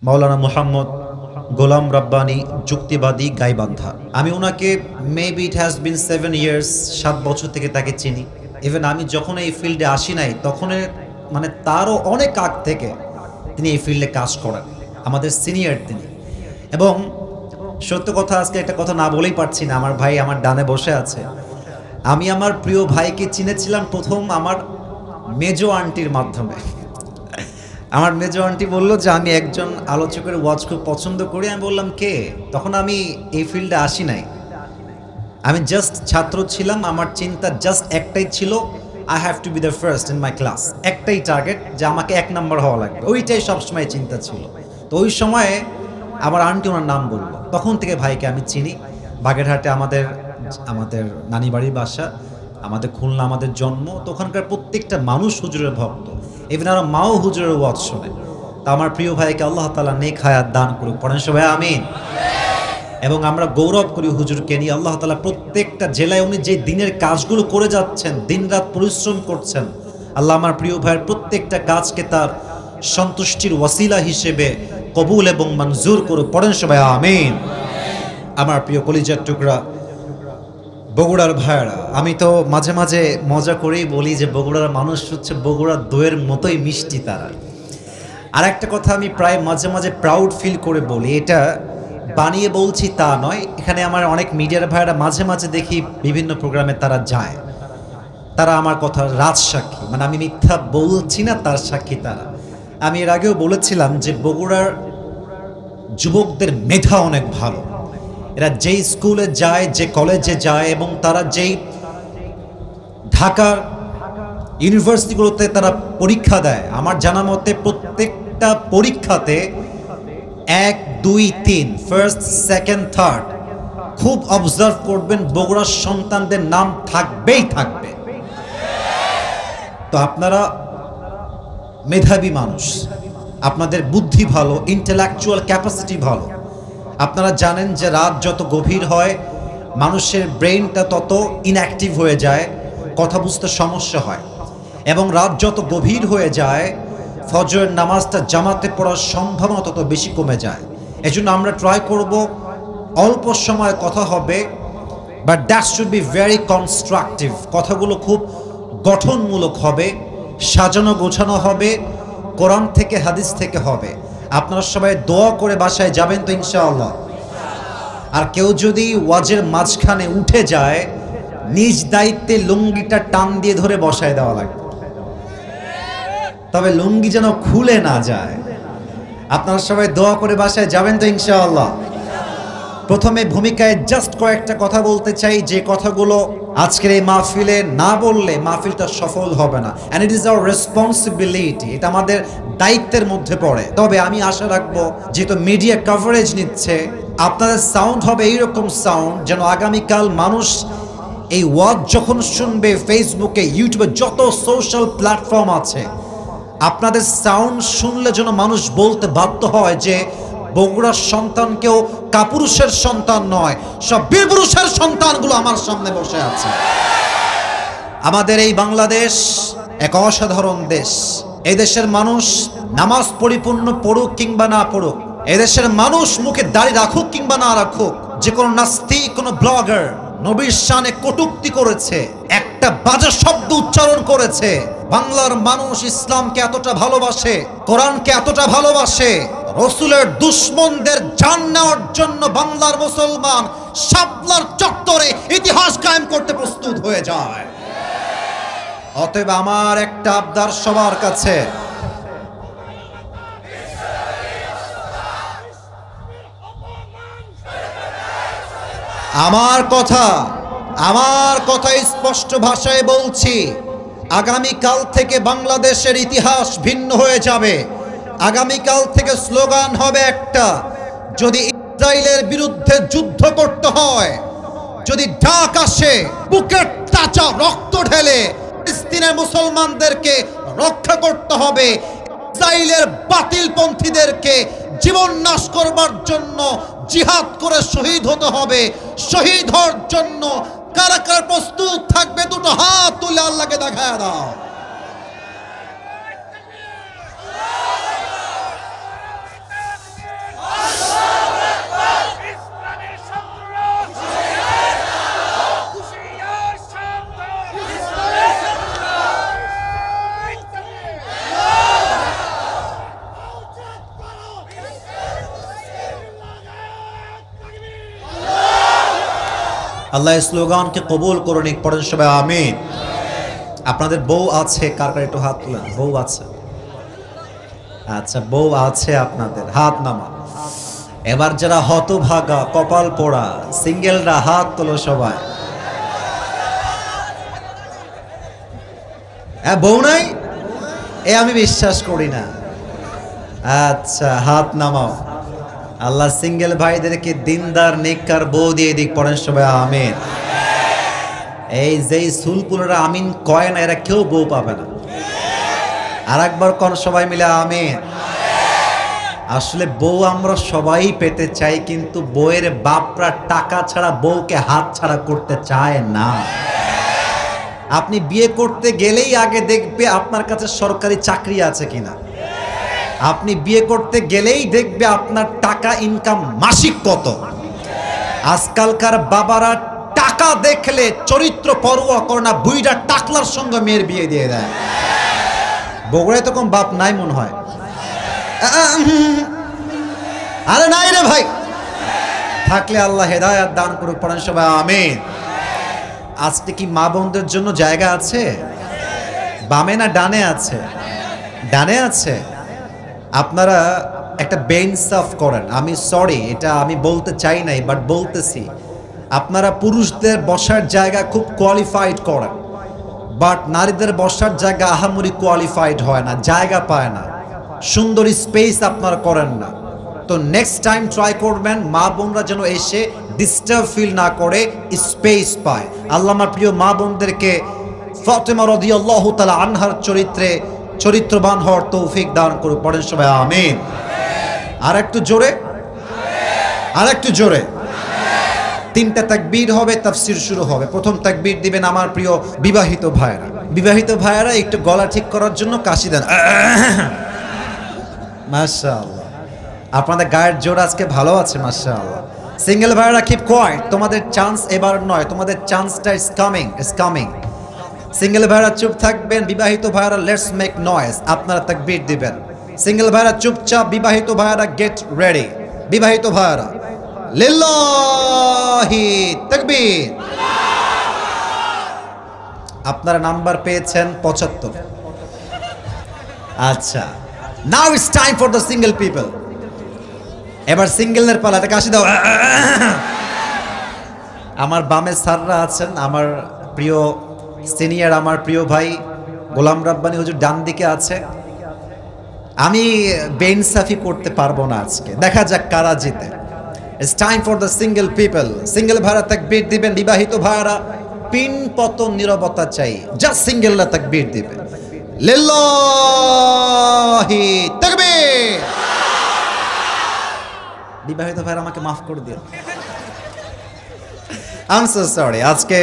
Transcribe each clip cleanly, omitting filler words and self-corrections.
মাওলানা মুহাম্মদ গোলাম রাব্বানী যুক্তিবাদী গাইবান্ধা। আমি ওনাকে maybe it has been 7 years, 7 বছর থেকে তাকে চিনি। ইভেন আমি যখন এই ফিল্ডে আসি নাই তখন মানে তারও অনেক আগ থেকে তিনি এই ফিল্ডে কাজ করেন, আমাদের সিনিয়র তিনি। এবং সত্য কথা, আজকে একটা কথা না বলেই পারছি না, আমার ভাই আমার ডানে বসে আছে। আমি আমার প্রিয় ভাইকে চিনেছিলাম প্রথম আমার মেজো আন্টির মাধ্যমে। আমার মেজো আন্টি বলল যে আমি একজন আলোচকের ওয়াজ খুব পছন্দ করি। আমি বললাম কে? তখন আমি এই ফিল্ডে আসি নাই, আমি জাস্ট ছাত্র ছিলাম। আমার চিন্তা জাস্ট একটাই ছিল, I have to B the first in my class. একটাই টার্গেট, যে আমাকে 1 নম্বর হওয়া লাগবে, ওইটাই সবসময় চিন্তা ছিল। তো ওই সময়ে আমার আন্টি ওনার নাম বলল, তখন থেকে ভাইকে আমি চিনি। বাগেরহাটে আমাদের নানি বাড়ির বাসা, আমাদের খুলনা আমাদের জন্ম। তো ওখানকার প্রত্যেকটা মানুষ হুজুরের ভক্ত, ইভেন আর মাও হুজুরের ওয়াজ শোনে। তা আমার প্রিয় ভাইকে আল্লাহ তাআলা নেক হায়াত দান করুক, পড়েন সবাই আমিন। এবং আমরা গৌরব করি হুজুরকে নিয়ে। আল্লাহ তাআলা প্রত্যেকটা জেলায় উনি যে দিনের কাজগুলো করে যাচ্ছেন, দিনরাত পরিশ্রম করছেন, আল্লাহ আমার প্রিয় ভাইয়ের প্রত্যেকটা কাজকে তার সন্তুষ্টির ওয়াসিলা হিসেবে কবুল এবং মঞ্জুর করুক, পড়েন সবাই আমিন। আমার প্রিয় কলিজার টুকরা বগুড়ার ভাইয়েরা, আমি তো মাঝে মাঝে মজা করেই বলি যে বগুড়ার মানুষ হচ্ছে বগুড়ার দইয়ের মতোই মিষ্টি তারা। আর একটা কথা আমি প্রায় মাঝে মাঝে প্রাউড ফিল করে বলি, এটা বানিয়ে বলছি তা নয়। এখানে আমার অনেক মিডিয়ার ভাইয়েরা মাঝে মাঝে দেখি বিভিন্ন প্রোগ্রামে তারা যায়, তারা আমার কথা রাজসাক্ষী, মানে আমি মিথ্যা বলছি না, তার সাক্ষী তারা। আমি এর আগেও বলেছিলাম যে বগুড়ার যুবকদের মেধা অনেক ভালো। এরা যেই স্কুলে যায়, যে কলেজে যায়, এবং তারা যেই ঢাকার ইউনিভার্সিটিগুলোতে তারা পরীক্ষা দেয়, আমার জানা মতে প্রত্যেকটা পরীক্ষাতে 1, 2, 3, ফার্স্ট, সেকেন্ড, থার্ড, খুব অবজার্ভ করবেন বগুড়ার সন্তানদের নাম থাকবেই থাকবে। তো আপনারা মেধাবী মানুষ, আপনাদের বুদ্ধি ভালো, ইন্টেলেকচুয়াল ক্যাপাসিটি ভালো। আপনারা জানেন যে রাত যত গভীর হয় মানুষের ব্রেইনটা তত ইনঅ্যাক্টিভ হয়ে যায়, কথা বুঝতে সমস্যা হয়। এবং রাত যত গভীর হয়ে যায় ফজরের নামাজটা জামাতে পড়ার সম্ভাবনা তত বেশি কমে যায়। এজন্য আমরা ট্রাই করব অল্প সময় কথা হবে, but that should be very constructive. কথাগুলো খুব গঠনমূলক হবে, সাজানো গোছানো হবে, কোরআন থেকে হাদিস থেকে হবে। আপনারা সবাই দোয়া করে বাসায় যাবেন তো ইনশাআল্লাহ। আর কেউ যদি ওয়াজের মাঝখানে উঠে যায়, নিজ দায়িত্বে লুঙ্গিটা টান দিয়ে ধরে বসায় দেওয়া লাগবে, তবে লুঙ্গি যেন খুলে না যায়। আপনারা সবাই দোয়া করে বাসায় যাবেন তো ইনশাআল্লাহ। প্রথমে ভূমিকায় জাস্ট কয়েকটা কথা বলতে চাই, যে কথাগুলো আজকের এই মাহফিলে না বললে মাহফিলটা সফল হবে না। And it is our responsibility, এটা আমাদের দায়িত্বের মধ্যে পড়ে। তবে আমি আশা রাখবো, যেহেতু মিডিয়া কভারেজ নিচ্ছে, আপনাদের সাউন্ড হবে এইরকম সাউন্ড যেন আগামীকাল মানুষ এই ওয়াজ যখন শুনবে, ফেসবুকে, ইউটিউবে, যত সোশ্যাল প্ল্যাটফর্ম আছে, আপনাদের সাউন্ড শুনলে যেন মানুষ বলতে বাধ্য হয় যে বগুড়ার সন্তান কেউ কাপুরুষের সন্তান নয়, সব বীরপুরুষের সন্তানগুলো আমার সামনে বসে আছে। আমাদের এই বাংলাদেশ এক অসাধারণ দেশ। এই দেশের মানুষ নামাজ পরিপূর্ণ পড়ুক কিংবা না পড়ুক, এই দেশের মানুষ মুখে দাড়ি রাখুক কিংবা না রাখুক, যে কোনো নাস্তিক, কোনো ব্লগার নবীর শানে কটূক্তি করেছে, একটা বাজে শব্দ উচ্চারণ করেছে, বাংলার মানুষ ইসলামকে এতটা ভালোবাসে, কোরআনকে এতটা ভালোবাসে, রসুলের দুশ্মনদের জান নেওয়ার জন্য বাংলার মুসলমান শাপলার চত্বরে ইতিহাস কায়েম করতে প্রস্তুত হয়ে যায়। অতএব আমার একটা আবদার সবার কাছে, আমার কথা স্পষ্ট ভাষায় বলছি, আগামীকাল থেকে বাংলাদেশের ইতিহাস ভিন্ন হয়ে যাবে। আগামীকাল থেকে স্লোগান হবে একটা, যদি ইসরায়েলের বিরুদ্ধে যুদ্ধ করতে হয়, যদি ডাক আসে, বুকের তাজা রক্ত ঢেলে ফিলিস্তিনের মুসলমানদেরকে রক্ষা করতে হবে, ইসরায়েলের বাতিলপন্থীদেরকে জীবন নাশ করবার জন্য জিহাদ করে শহীদ হতে হবে। শহীদ হওয়ার জন্য কারা কারা প্রস্তুত থাকবে? দুটো হাত তুলে আল্লাহকে দেখায় দাও। আল্লাহ এই স্লোগানকে কবুল করে নিক, পড়েন সবাই আমিন। আপনাদের বউ আছে? কার কার একটু হাত তুলেন। বউ আছে? আচ্ছা, বউ আছে আপনাদের, হাত নামা। এবার যারা হতভাগা কপাল পোড়া সিঙ্গেলরা হাত তোলো সবাই। হ্যাঁ, বউ নাই? আমি বিশ্বাস করি না। আচ্ছা, হাত নামাও। আল্লাহ সিঙ্গেল ভাইদেরকে দিনদার নেককার বউ দিয়ে দিক, পড়েন সবাই আমিন। এই যেই সুলপুলরা আমিন কয় না, এরা কেউ বউ পাবে না। আর একবার কোন সবাই মিলে আমিন। আসলে বউ আমরা সবাই পেতে চাই, কিন্তু বউয়ের বাপরা টাকা ছাড়া বউকে হাত ছাড়া করতে চায় না। আপনি বিয়ে করতে গেলেই আগে দেখবে আপনার কাছে সরকারি চাকরি আছে কিনা। আপনি বিয়ে করতে গেলেই দেখবে আপনার টাকা ইনকাম মাসিক কত। আজকালকার বাবারা টাকা দেখলে চরিত্র পরোয়া করে না, বুইড়া টাকলার সঙ্গে মেয়ের বিয়ে দিয়ে দেয়। বগুড়ায় তো কোন বাপ নাই মনে হয়। আরে নাই রে ভাই, থাকলে আল্লাহ হেদায়াত দান করুক, পড়েন সবাই আমিন। আজকে কি মা বোনদের জন্য জায়গা আছে? বামে না ডানে আছে? ডানে আছে। আপনারা একটা বেইনসাফ করেন। আমি সরি, এটা আমি বলতে চাই নাই, বাট বলতেছি। আপনারা পুরুষদের বসার জায়গা খুব কোয়ালিফাইড করেন, বাট নারীদের বসার জায়গা আহামরি কোয়ালিফাইড হয় না, জায়গা পায় না, সুন্দর স্পেস আপনারা করেন না। তো নেক্সট টাইম ট্রাই করবেন মা বোনরা যেন এসে ডিস্টার্ব ফিল না করে, স্পেস পায়। আল্লাহ আমার প্রিয় মা বোনদেরকে ফাতেমা রাদিয়াল্লাহু তাআলা আনহার চরিত্রবান হওয়ার তৌফিক দান করুক, পড়েন সবাই আমিন। আর একটু জোরে, আর একটু জোরে। তিনটা তাকবীর হবে, তাফসীর শুরু হবে। প্রথম তাকবীর দিবেন আমার প্রিয় বিবাহিত ভাইয়েরা। বিবাহিত ভাইয়েরা একটু গলা ঠিক করার জন্য কাশি দেন। মাশাআল্লাহ, আপনাদের গায়ের জোর আজকে ভালো আছে, মাশাআল্লাহ। সিঙ্গেল ভাইয়েরা কিপ কোয়াইট, তোমাদের চান্স এবার নয়, তোমাদের চান্সটা is coming, is coming. Single ভাইয়েরা চুপ থাকবেন, বিবাহিত ভাইয়েরা লেটস মেক নয়েজ, আপনারা তাকবীর দিবেন। সিঙ্গেল ভাইয়েরা চুপচাপ, বিবাহিত ভাইয়েরা গেট রেডি। বিবাহিত ভাইয়েরা লিল্লাহি তাকবীর। আপনারা নাম্বার পেয়েছেন 75। আচ্ছা, now it's time for the single people. এবার সিঙ্গেলের পালা, এটা কাশি দাও। আমার বামে স্যাররা আছেন, আমার প্রিয় সিনিয়র, আমার প্রিয় ভাই গোলাম রাব্বানি হুজুর ডান দিকে আছে। আমি বেইনসাফি করতে পারবো না আজকে, দেখা যাক কারা জিতে। It's time for the single people. Single ভাইরা তাকবীর দিবেন, বিবাহিত ভাইরা পিন পতন নীরবতা চাই, জাস্ট সিঙ্গেলরা তাকবীর দিবে। লিল্লাহি তাকবীর। বিবাহিত ভাইরা আমাকে মাফ করে দিও, আই এম সো সরি। আজকে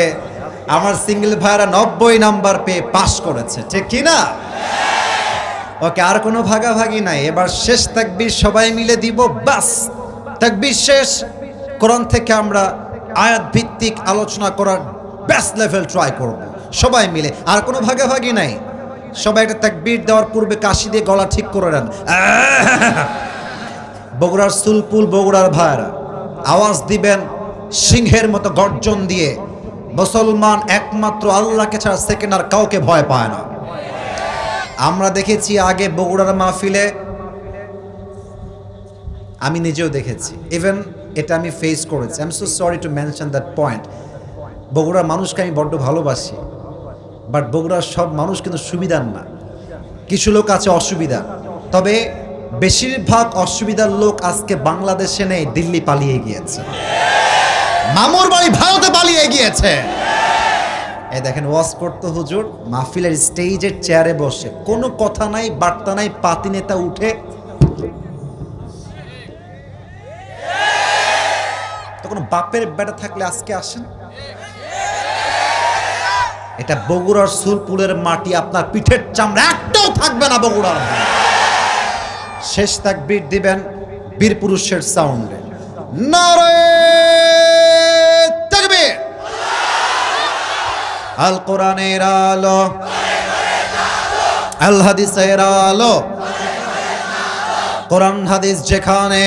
আমার সিঙ্গেল ভাইরা 90 নাম্বার পেয়ে পাস করেছে, ঠিক কি না? ওকে, আর কোনো ভাগাভাগি নাই। এবার শেষ তাকবীর সবাই মিলে দিব, বাস তাকবীর শেষ। কোরআন থেকে আমরা আয়াত ভিত্তিক আলোচনা করার বেস্ট লেভেল ট্রাই করব সবাই মিলে, আর কোনো ভাগাভাগি নাই। সবাই একটা তাকবীর দেওয়ার পূর্বে কাশি দিয়ে গলা ঠিক করে নেন। বগুড়ার সুলপুল, বগুড়ার ভাইরা আওয়াজ দিবেন সিংহের মতো গর্জন দিয়ে। মুসলমান একমাত্র আল্লাহকে ছাড়া সেকেন্ড আর কাউকে ভয় পায় না। আমরা দেখেছি আগে বগুড়ার মাহফিলে, আমি নিজেও দেখেছি, ইভেন এটা আমি ফেস করেছি। I am so sorry to mention that point. বগুড়ার মানুষকে আমি বড্ড ভালোবাসি, বাট বগুড়ার সব মানুষ কিন্তু সুবিধার না, কিছু লোক আছে অসুবিধা। তবে বেশিরভাগ অসুবিধার লোক আজকে বাংলাদেশে নেই, দিল্লি পালিয়ে গিয়েছে, মামুর বাড়ি ভারতে পালিয়ে গিয়েছে। এই দেখেন, ওয়াজ করতে হুজুর মাহফিলের স্টেজের চেয়ারে বসে, কোনো কথা নাই, বার্তা নাই, পাতি নেতা উঠে তখন বাপের বেটা থাকলে আজকে আসেন। এটা বগুড়ার সুলপুলের মাটি, আপনার পিঠের চামড়া একটাও থাকবে না বগুড়ার। শেষ তাকবীর দিবেন বীর পুরুষের সাউন্ডে, নারে তাকবীর। আল কোরআনের আলো, আল হাদিসের আলো, কোরআন হাদিস যেখানে,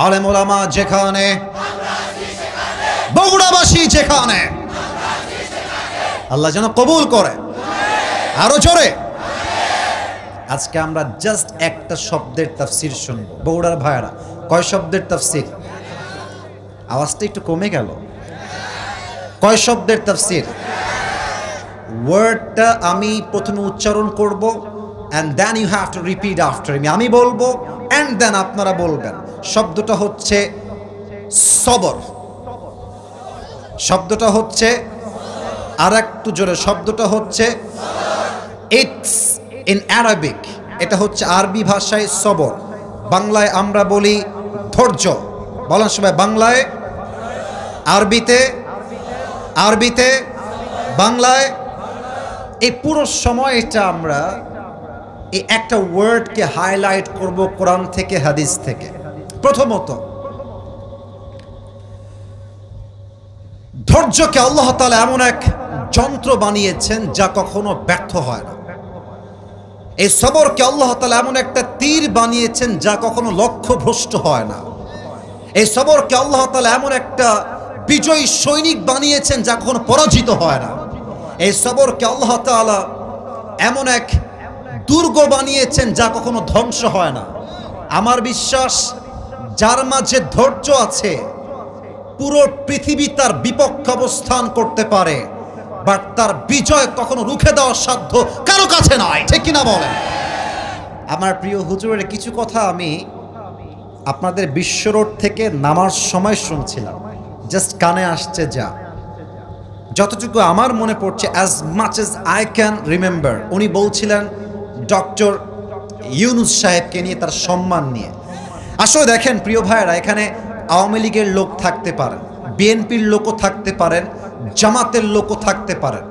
আলেম ওলামা যেখানে, বগুড়াবাসী যেখানে, আল্লাহ যেন কবুল করে। আরো জোরে। আজকে আমরা জাস্ট একটা শব্দের তাফসীর শুনবো। বগুড়ার ভাইরা, কয় শব্দের তাফসীর? আওয়াজটা একটু কমে গেল। কয় শব্দের তাফসীর? ওয়ার্ডটা আমি প্রথমে উচ্চারণ করব, and then you have to repeat after me. আমি বলবো and then আপনারা বলবেন। শব্দটা হচ্ছে সবর। শব্দটা হচ্ছে, আর একটু জোরে, শব্দটা হচ্ছে ইটস ইন অ্যারাবিক। এটা হচ্ছে আরবি ভাষায় সবর, বাংলায় আমরা বলি ধৈর্য। বলেন সবাই, বাংলায়, আরবিতে, আরবিতে, বাংলায়। এই পুরো সময়টা আমরা এই একটা ওয়ার্ডকে হাইলাইট করব কোরআন থেকে, হাদিস থেকে। প্রথমত, ধৈর্যকে আল্লাহ তাআলা এমন এক যন্ত্র বানিয়েছেন যা কখনো ব্যর্থ হয় না। এই সবরকে আল্লাহ তাআলা এমন একটা তীর বানিয়েছেন যা কখনো লক্ষ্যভ্রষ্ট হয় না। এই সবরকে আল্লাহ তাআলা এমন একটা বিজয়ী সৈনিক বানিয়েছেন যা কখনো পরাজিত হয় না। এই সবরকে আল্লাহ তাআলা এমন এক দুর্গ বানিয়েছেন যা কখনো ধ্বংস হয় না। আমার বিশ্বাস, যার মাঝে ধৈর্য আছে পুরো পৃথিবী তার বিপক্ষে অবস্থান করতে পারে, বাট তার বিজয় কখনো রুখে দেওয়ার সাধ্য কারো কাছে নয়। ঠিক কিনা বলেন? আমার প্রিয় হুজুরের কিছু কথা আমি আপনাদের বিশ্ব রোড থেকে নামার সময় শুনছিলাম, জাস্ট কানে আসছে যা, যতটুকু আমার মনে পড়ছে, as much as I can remember. উনি বলছিলেন ডক্টর ইউনুস সাহেবকে নিয়ে, তার সম্মান নিয়ে। আসলে দেখেন প্রিয় ভাইয়েরা, এখানে আওয়ামী লীগের লোক থাকতে পারেন, বিএনপির লোকও থাকতে পারেন, জামাতের লোকও থাকতে পারেন।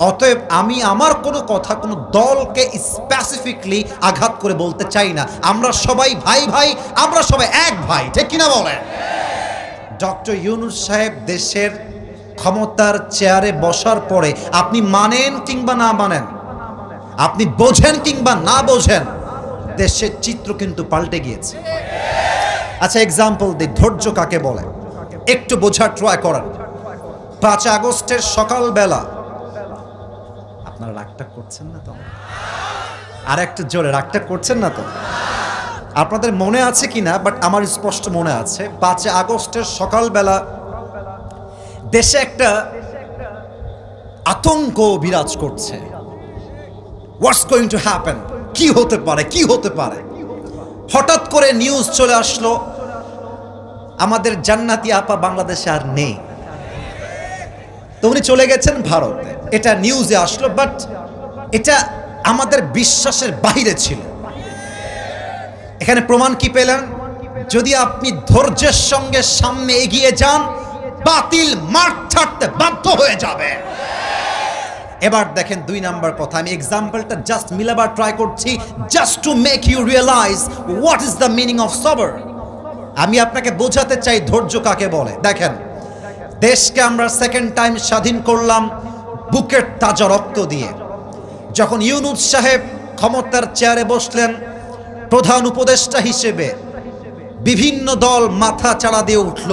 অতএব আমি আমার কোনো কথা কোনো দলকে স্পেসিফিকলি আঘাত করে বলতে চাই না। আমরা সবাই ভাই ভাই, আমরা সবাই এক ভাই। ঠিক কিনা বলেন? ডক্টর ইউনুস সাহেব দেশের ক্ষমতার চেয়ারে বসার পরে আপনি মানেন কিংবা না মানেন, আপনি বোঝেন কিংবা না বোঝেন, দেশের চিত্র কিন্তু পাল্টে গিয়েছে। আচ্ছা, এক্সাম্পল দিই, ধৈর্য কাকে বলে একটু বোঝার ট্রাই করেন। 5 আগস্টের সকালবেলা, আপনারা রাগটা করছেন না তো? আর একটু জোরে, রাগটা করছেন না তো? আপনাদের মনে আছে কিনা, বাট আমার স্পষ্ট মনে আছে, 5 আগস্টের সকালবেলা দেশে একটা আতঙ্ক বিরাজ করছে। What's going to happen? কি হতে পারে, কি হতে পারে? হঠাৎ করে নিউজ চলে আসলো আমাদের জান্নাতি আপা বাংলাদেশে আর নেই, তো উনি চলে গেছেন ভারতে। এটা নিউজে আসলো, বাট এটা আমাদের বিশ্বাসের বাইরে ছিল। এখানে প্রমাণ কি পেলেন? যদি আপনি ধৈর্যের সঙ্গে সামনে এগিয়ে যান, বাতিল মাঠ ছাড়তে বাধ্য হয়ে যাবে। এবার দেখেন 2 নাম্বার কথা, আমি এক্সাম্পলটা জাস্ট মিলাবার ট্রাই করছি, just to make you realise what is the meaning of সবর। আমি আপনাকে বোঝাতে চাই ধৈর্য কাকে বলে। দেখেন, দেশকে আমরা সেকেন্ড টাইম স্বাধীন করলাম বুকের তাজা রক্ত দিয়ে। যখন ইউনুস সাহেব ক্ষমতার চেয়ারে বসলেন প্রধান উপদেষ্টা হিসেবে, বিভিন্ন দল মাথা চাড়া দিয়ে উঠল,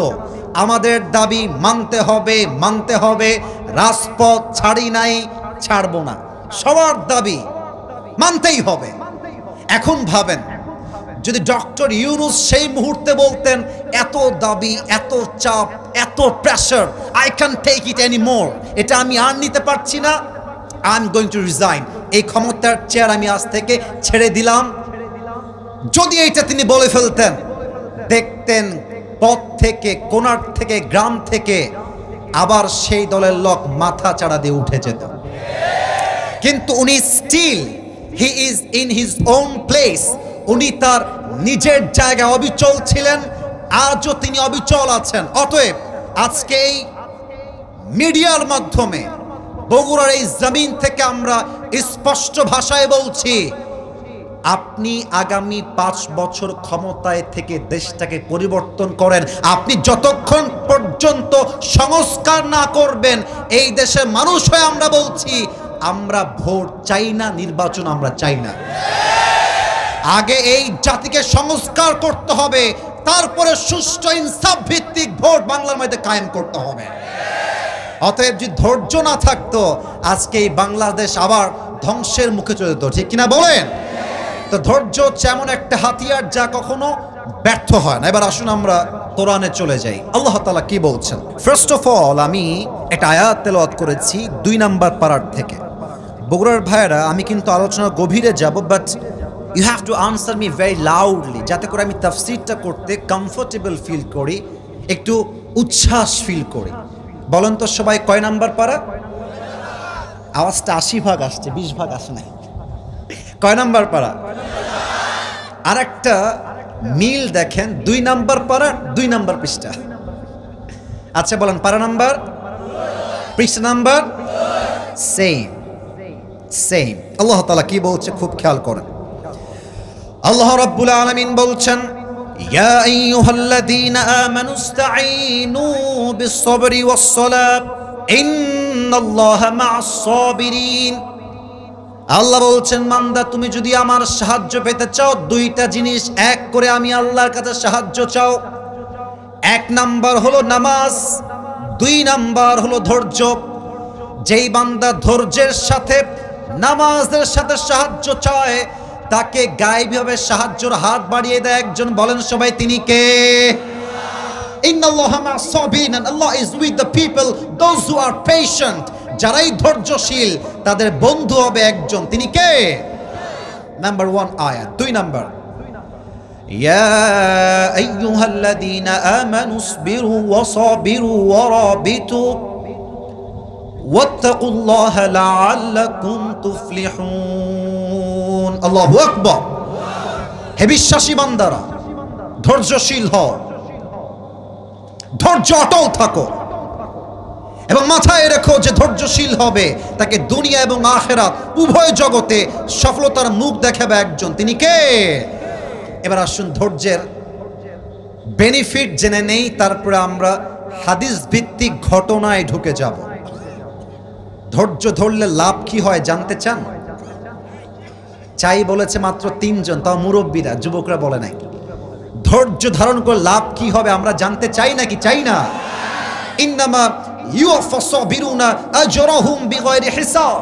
আমাদের দাবি মানতে হবে, মানতে হবে, রাজপথ ছাড়ি নাই, ছাড়বো না, সবার দাবি মানতেই হবে। এখন ভাবেন, যদি ডক্টর ইউনুস সেই মুহূর্তে বলতেন এত দাবি, এত চাপ, এত pressure, I can take it any more, এটা আমি আর নিতে পারছি না, I am going to resign, এই ক্ষমতার চেয়ার আমি আজ থেকে ছেড়ে দিলাম, যদি এইটা তিনি বলে ফেলতেন, দেখতেন পথ থেকে, কোনার থেকে, গ্রাম থেকে আবার সেই দলের লোক মাথা চাড়া দিয়ে উঠে যেত। কিন্তু উনি still, he is in his own place, উনি তার নিজের জায়গায় অবিচল ছিলেন, আজও তিনি অবিচল আছেন। অতএব আজকে এই মিডিয়ার মাধ্যমে বগুড়ার এই জমিন থেকে আমরা স্পষ্ট ভাষায় বলছি, আপনি আগামী 5 বছর ক্ষমতায় থেকে দেশটাকে পরিবর্তন করেন। আপনি যতক্ষণ পর্যন্ত সংস্কার না করবেন, এই দেশের মানুষ হয়ে আমরা বলছি, আমরা ভোট চাই না, নির্বাচন আমরা চাই না। আগে এই জাতিকে সংস্কার করতে হবে, তারপরে সুষ্ঠু ইনসাফ ভিত্তিক ভোট বাংলার মধ্যে কায়েম করতে হবে। অতএব যদি ধৈর্য না থাকতো আজকে এই বাংলাদেশ আবার ধ্বংসের মুখে চলে যেত, ঠিক কিনা বলেন? তো ধৈর্য হচ্ছে এমন একটা হাতিয়ার যা কখনো ব্যর্থ হয় না। এবার আসুন আমরা কোরআনে চলে যাই। আল্লাহ তাআলা কি বলছেন? ফার্স্ট অফ অল আমি একটা আয়াত তেলাওয়াত করেছি 2 নাম্বার পারার থেকে। বগুড়ার ভাইয়েরা, আমি কিন্তু আলোচনা গভীরে যাব, but you have to answer me very loudly, যাতে করে আমি তাফসীরটা করতে কমফোর্টেবল ফিল করি, একটু উচ্ছ্বাস ফিল করি। বলেন তো সবাই, কয় নাম্বার পারা? আওয়াজটা 80% আসছে, 20% আসে নাই। কয় নাম্বার পারা? আর একটা মিল দেখেন, 2 নাম্বার পারা, 2 নাম্বার পৃষ্ঠা। আচ্ছা বলেন, পারা নাম্বার, পৃষ্ঠা নাম্বার সেম সেম। আল্লাহ তাআলা কি বলছে খুব খেয়াল করেন। আল্লাহ রাব্বুল আলামিন বলছেন, ইয়া আইয়ুহাল্লাযীনা আমানু ইসতাঈনু বিস-সাবরি ওয়াস-সালাত ইন্নাল্লাহা মা'আস-সাবিরিন। আল্লাহ বলছেন, বান্দা তুমি যদি আমার সাহায্য পেতে চাও, 2টা জিনিস এক করে আমি আল্লাহর কাছে সাহায্য চাও। 1 নাম্বার হলো নামাজ, 2 নাম্বার হলো ধৈর্য। যেই বান্দা ধৈর্যের সাথে নামাজের সাথে সাহায্য চায়, তাকে গায়েবীভাবে সাহায্যের হাত বাড়িয়ে দেয় একজন। বলেন সবাই, তিনি কে? ইন্নাল্লাহা মা'আস-সাবিরিন, Allah is with the people those who are patient. যারাই ধৈর্যশীল তাদের বন্ধু হবে একজন, তিনি কে? নাম্বার 1 আয়াত। 2 নাম্বার, ইয়া আইয়ুহাল্লাযীনা আমানু ইসবিরু ওয়া সাবিরু ওয়া রাবিতু ওয়াত্তাকুল্লাহা লাআল্লাকুম তুফলিহুন। আল্লাহু আকবার। হে বিশ্বাসী বান্দারা, ধৈর্যশীল হও, ধৈর্য অটল থাকো, এবং মাথায় রেখো যে ধৈর্যশীল হবে তাকে দুনিয়া এবং আখিরাত উভয় জগতে সফলতার মুখ দেখাবে একজন, তিনি কে? এবার আসুন ধৈর্যের বেনিফিট জেনে নেই, তারপরে আমরা হাদিস ভিত্তিক ঘটনায় ঢুকে যাব। ধৈর্য ধরলে লাভ কি হয় জানতে চান? চাই বলেছে মাত্র 3 জন, তাও মুরব্বীরা, যুবকরা বলে নাই। ধৈর্য ধারণ করে লাভ কি হবে আমরা জানতে চাই নাকি চাই না? ইন্নামা ইউফাসাবিরুনা আজরাহুম বিগাইরি হিসাব।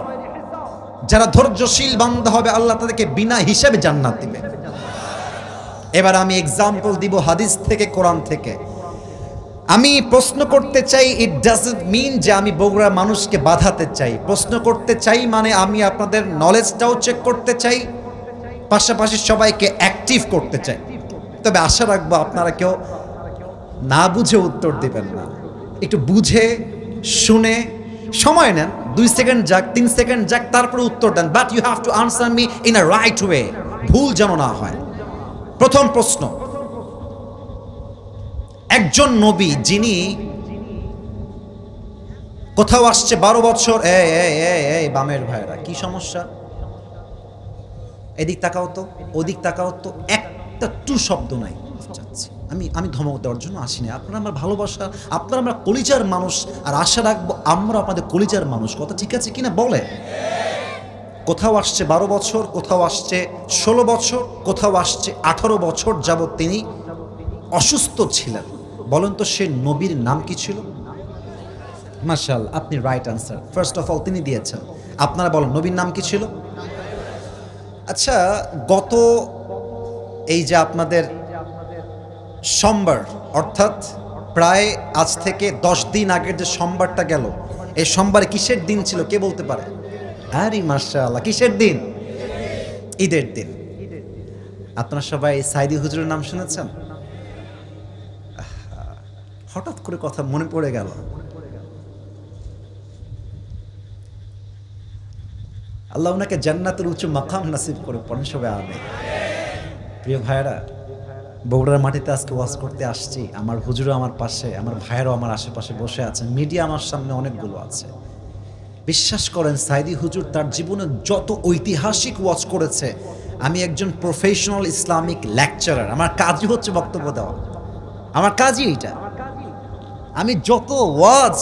যারা ধৈর্যশীল বান্দা হবে আল্লাহ তাদেরকে বিনা হিসাবে জান্নাত দিবে। এবার আমি এক্সাম্পল দিব হাদিস থেকে, কোরআন থেকে। আমি প্রশ্ন করতে চাই, ইট ডাজন্ট মিন যে আমি বগুড়ার মানুষকে বাধাতে চাই। প্রশ্ন করতে চাই মানে আমি আপনাদের নলেজটাও চেক করতে চাই, পাশাপাশি সবাইকে অ্যাক্টিভ করতে চাই। তবে আশা রাখবো আপনারা কেউ না বুঝে উত্তর দিবেন না, একটু বুঝে শুনে সময় নেন, 2 সেকেন্ড যাক, 3 সেকেন্ড যাক, তারপরে উত্তর দেন। But you have to answer me in a right way, ভুল যেন না হয়। প্রথম প্রশ্ন, একজন নবী যিনি কোথাও আসছে 12 বছর। এই বামের ভাইরা, কি সমস্যা? এদিক তাকাও তো, ওদিক তাকাও তো, একটা টু শব্দ নাই। আমি ধমক দেওয়ার জন্য আসিনি, আপনারা আমার ভালোবাসা, আপনারা আমরা কলিজার মানুষ, আর আশা রাখবো আমরা আপনাদের কলিজার মানুষ। কথা ঠিক আছে কিনা বলে? কোথাও আসছে 12 বছর, কোথাও আসছে 16 বছর, কোথাও আসছে 18 বছর যাবৎ তিনি অসুস্থ ছিলেন। বলেন তো সে নবীর নাম কি ছিল? মাশাআল্লাহ, আপনি right answer first of all তিনি দিয়েছেন। আপনারা বলেন নবীর নাম কি ছিল? আচ্ছা, গত এই যে আপনাদের সোমবার, অর্থাৎ প্রায় আজ থেকে 10 দিন আগের যে সোমবারটা গেল, এই সোমবারে কিসের দিন ছিল কে বলতে পারে? আরে মাশাআল্লাহ, কিসের দিন? ঈদের দিন। আপনারা সবাই সাইদি হুজুরের নাম শুনেছেন? হঠাৎ করে কথা মনে পড়ে গেল। আল্লাহ ওনাকে জান্নাতের উঁচু মাকাম নসিব করে, পড়েন সবাই আমিন। প্রিয় ভাইয়েরা, বগুড়ার মাটিতে আজকে ওয়াজ করতে আসছি। আমার হুজুরও আমার পাশে, আমার ভাইয়েরাও আমার আশেপাশে বসে আছেন, মিডিয়া আমার সামনে অনেকগুলো আছে। বিশ্বাস করেন সাইদি হুজুর তার জীবনে যত ঐতিহাসিক ওয়াজ করেছে, আমি একজন প্রফেশনাল ইসলামিক লেকচারার, আমার কাজই হচ্ছে বক্তব্য দেওয়া, আমার কাজই এইটা। আমি যত ওয়াজ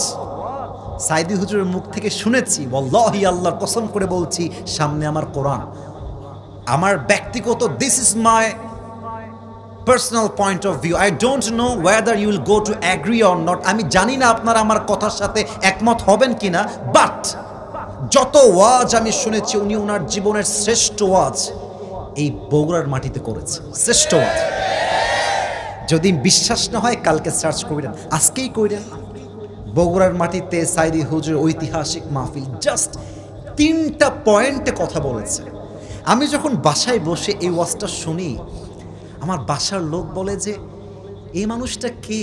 সাইদি হুজুরের মুখ থেকে শুনেছি, ওয়াল্লাহি আল্লাহর কসম করে বলছি, সামনে আমার কোরআন, আমার ব্যক্তিগত, this is my personal point of view. I don't know whether you will go to agree or not. আমি জানি না আপনারা আমার কথার সাথে একমত হবেন কিনা, বাট যত ওয়াজ আমি শুনেছি উনি ওনার জীবনের শ্রেষ্ঠ ওয়াজ এই বগুড়ার মাটিতে করেছে, শ্রেষ্ঠ ওয়াজ। যদি বিশ্বাস না হয় কালকে সার্চ করেন, আজকেই করেন। বগুড়ার মাটিতে সাইদি হুজুর ঐতিহাসিক মাহফিল, জাস্ট 3টা পয়েন্টে কথা বলেছে। আমি যখন বাসায় বসে এই ওয়াজটা শুনি, আমার বাসার লোক বলে যে এই মানুষটা কে,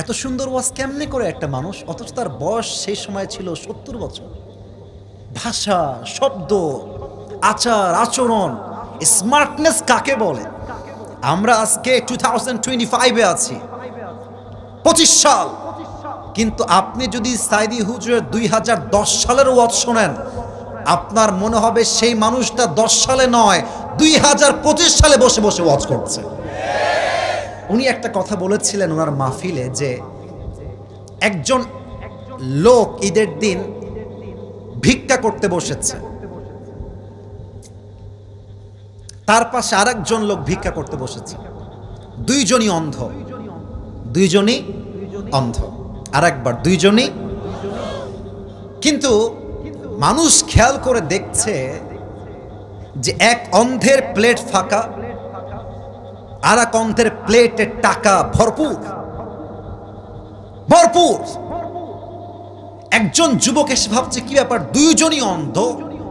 এত সুন্দর ওয়াজ কেমনে করে একটা মানুষ, অথচ তার বয়স সেই সময় ছিল 70 বছর। ভাষা, শব্দ, আচার আচরণ, স্মার্টনেস কাকে বলে? আমরা আজকে 2025-এ আছি, 25 সাল, কিন্তু আপনি যদি সাইদি হুজুরের 2010 সালের ওয়াজ শোনেন, আপনার মনে হবে সেই মানুষটা 10 সালে নয় 2025 সালে বসে বসে ওয়াজ করছে। উনি একটা কথা বলেছিলেন ওনার মাহফিলে যে একজন লোক ঈদের দিন ভিক্ষা করতে বসেছে, তার পাশে আরেকজন লোক ভিক্ষা করতে বসেছে, দুইজনই অন্ধ, দুইজনই অন্ধ, আরেকবার দুইজনই। কিন্তু মানুষ খেয়াল করে দেখছে যে এক অন্ধের প্লেট ফাঁকা, আর এক অন্ধের প্লেটে টাকা ভরপুর ভরপুর। একজন যুবক এসে ভাবছে কি ব্যাপার, দুইজনই অন্ধ,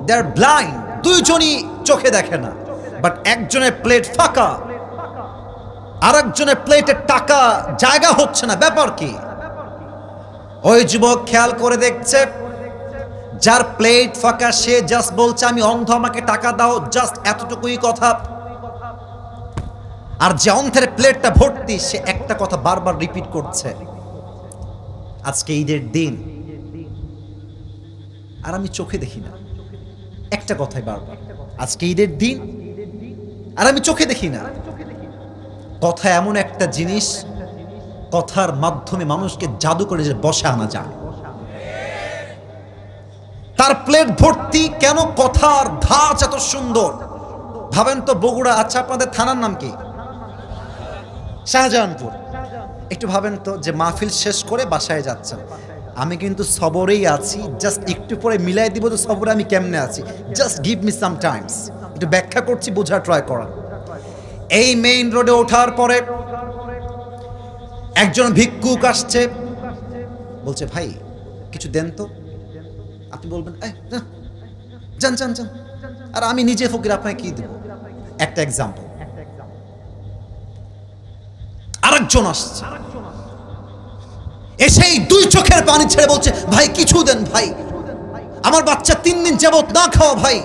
দে আর ব্লাইন্ড, দুইজনই চোখে দেখে না, বাট একজনের প্লেট ফাঁকা, আর একজনের প্লেটে টাকা জায়গা হচ্ছে না, ব্যাপার কি? ওই যুবক খেয়াল করে দেখছে যার প্লেট ফাঁকা সে জাস্ট বলছে আমি অন্ধ, আমাকে টাকা দাও, জাস্ট এতটুকুই কথা। আর যে অন্ধের প্লেটটা ভর্তি সে একটা কথা বারবার রিপিট করছে, আজকে ঈদের দিন আর আমি চোখে দেখি না, একটা কথাই বারবার, আজকে ঈদের দিন আর আমি চোখে দেখি না। কথা এমন একটা জিনিস, কথার মাধ্যমে মানুষকে জাদু করে যে বসে আনা যায়। তার প্লেট ভর্তি, কেন? কথার ধাঁচ এত সুন্দর। ভাবেন তো বগুড়া, আচ্ছা আপনাদের থানার নাম কি? শাহজাহানপুর। একটু ভাবেন তো যে মাহফিল শেষ করে বাসায় যাচ্ছেন, আমি কিন্তু সবরেই আছি, জাস্ট একটু পরে মিলাই দিব যে সবরে আমি কেমনে আছি, just give me some Times, একটু ব্যাখ্যা করছি, বোঝা ট্রাই করা। এই মেইন রোডে ওঠার পরে একজন ভিক্ষুক আসছে, বলছে ভাই কিছু দেন তো। আপনি বলবেন যান যান যান, আর আমি নিজে ফকির, আপনাকে কি দেব? একটা এক্সাম্পল। আরেকজন আসছে, এসেই 2 চোখের পানি ছেড়ে বলছে ভাই কিছু দেন ভাই, আমার বাচ্চা 3 দিন যাবত না খাওয়া ভাই,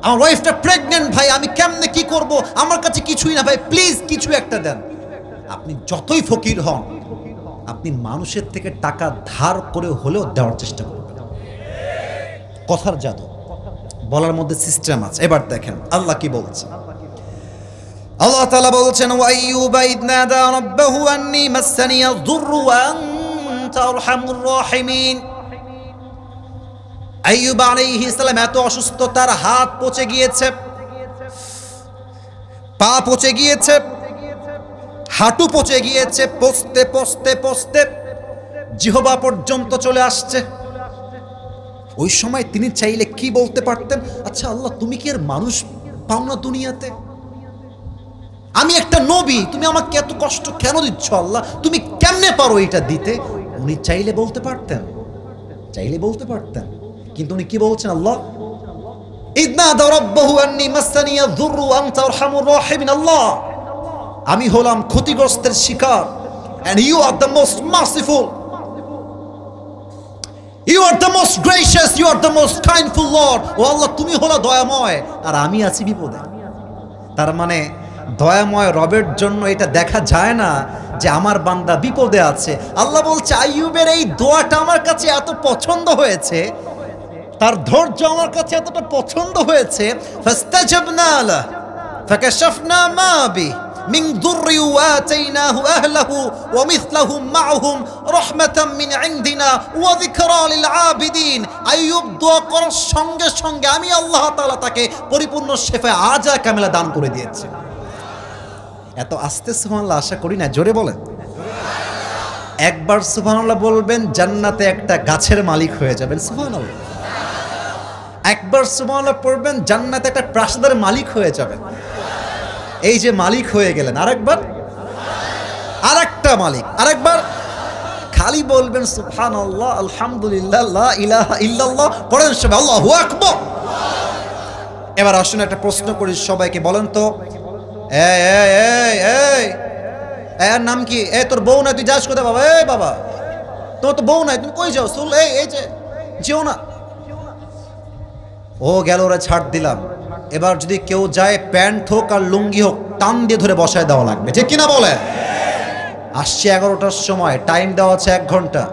আমার ওয়াইফটা প্রেগনেন্ট ভাই, আমি কেমনে কি করব, আমার কাছে কিছুই না ভাই, প্লিজ কিছু একটা দেন। আপনি যতই ফকির হন, আপনি মানুষের থেকে টাকা ধার করে হলেও দেওয়ার চেষ্টা করবেন। কথার জাদু, বলার মধ্যে সিস্টেম আছে। এবার দেখেন আল্লাহ কি বলছে। আল্লাহ তাআলা বলছেন ওয়াইয়ুবা ইয নাদা রাব্বাহু আন্নী মাসসানিয়ায যুররু ওয়া আনতা আরহামুর রাহিমিন। আইয়ুব আলাইহিস সালাম এত অসুস্থ, তার হাত পচে গিয়েছে, পা পচে গিয়েছে, হাঁটু পচে গিয়েছে, পচতে পচতে পচতে জিহবা পর্যন্ত চলে আসছে। ওই সময় তিনি চাইলে কি বলতে পারতেন, আচ্ছা আল্লাহ তুমি কি আর মানুষ পাও না দুনিয়াতে? আমি একটা নবী, তুমি আমাকে এত কষ্ট কেন দিচ্ছ আল্লাহ, তুমি কেমনে পারো এটা দিতে? উনি চাইলে বলতে পারতেন, চাইলে বলতে পারতেন, কিন্তু উনি কি বলছেন? আল্লাহ ইয নাদা রাব্বাহু আন্নী মাসসানিয়ায যুররু ওয়া আনতা আরহামুর রাহিমিন। আল্লাহ আমি হলাম ক্ষতিগ্রস্তের শিকার, and you are the most merciful, you are the most gracious, you are the most kindful Lord. ও আল্লাহ তুমি হলো দয়াময় আর আমি আছি বিপদে। তার মানে দয়াময় রবের জন্য এটা দেখা যায় না যে আমার বান্দা বিপদে আছে। আল্লাহ বলছে আইয়ুবের এই দোয়াটা আমার কাছে এত পছন্দ হয়েছে, তার ধৈর্য আমার কাছে এতটা পছন্দ হয়েছে, ফাস্তাজাবনা লাহু ফাকাশাফনা মা বি মিন দুররি ওয়া আতাইনাহু আহলাহু ওয়া মিসলাহুম মাআহুম রাহমাতাম মিন ইনদিনা ওয়া যিকরা লিল আবিদিন। আইয়ুব দোয়া করার সঙ্গে সঙ্গে আমি আল্লাহ তাআলা তাকে পরিপূর্ণ শিফা আজা কামিলা দান করে দিয়েছি। এত আস্তে সুবহানাল্লাহ আশা করি না, জোরে বলেন। একবার সুবহানাল্লাহ বলবেন, জান্নাতে একটা গাছের মালিক হয়ে যাবেন। সুবহানাল্লাহ। একবার সুবহানাল্লাহ পড়বেন, জান্নাতে একটা প্রাসাদের মালিক হয়ে যাবেন। এই যে মালিক হয়ে গেলেন, আরেকবার আরেকটা মালিক, আরেকবার খালি বলবেন সুবহানাল্লাহ, আলহামদুলিল্লাহ, লা ইলাহা ইল্লাল্লাহ, পড়েন সবাই আল্লাহু আকবার। এবার আসুন একটা প্রশ্ন করি সবাইকে, বলেন তো এই এই এই এই এর নাম কি? তোর বউ নাই, তুই যাস কোথায় বাবা? বাবা, তোমার তো বউ নাই, তুমি কই যাও? চল, এই যে যেও না। ও গেল, ওরা ছাড় দিলাম। এবার যদি কেউ যায়, প্যান্ট হোক আর লুঙ্গি হোক, টান দিয়ে ধরে বসায় দেওয়া লাগবে, ঠিক কিনা বলে? আসছে 11টার সময়, টাইম দেওয়া আছে 1 ঘন্টা।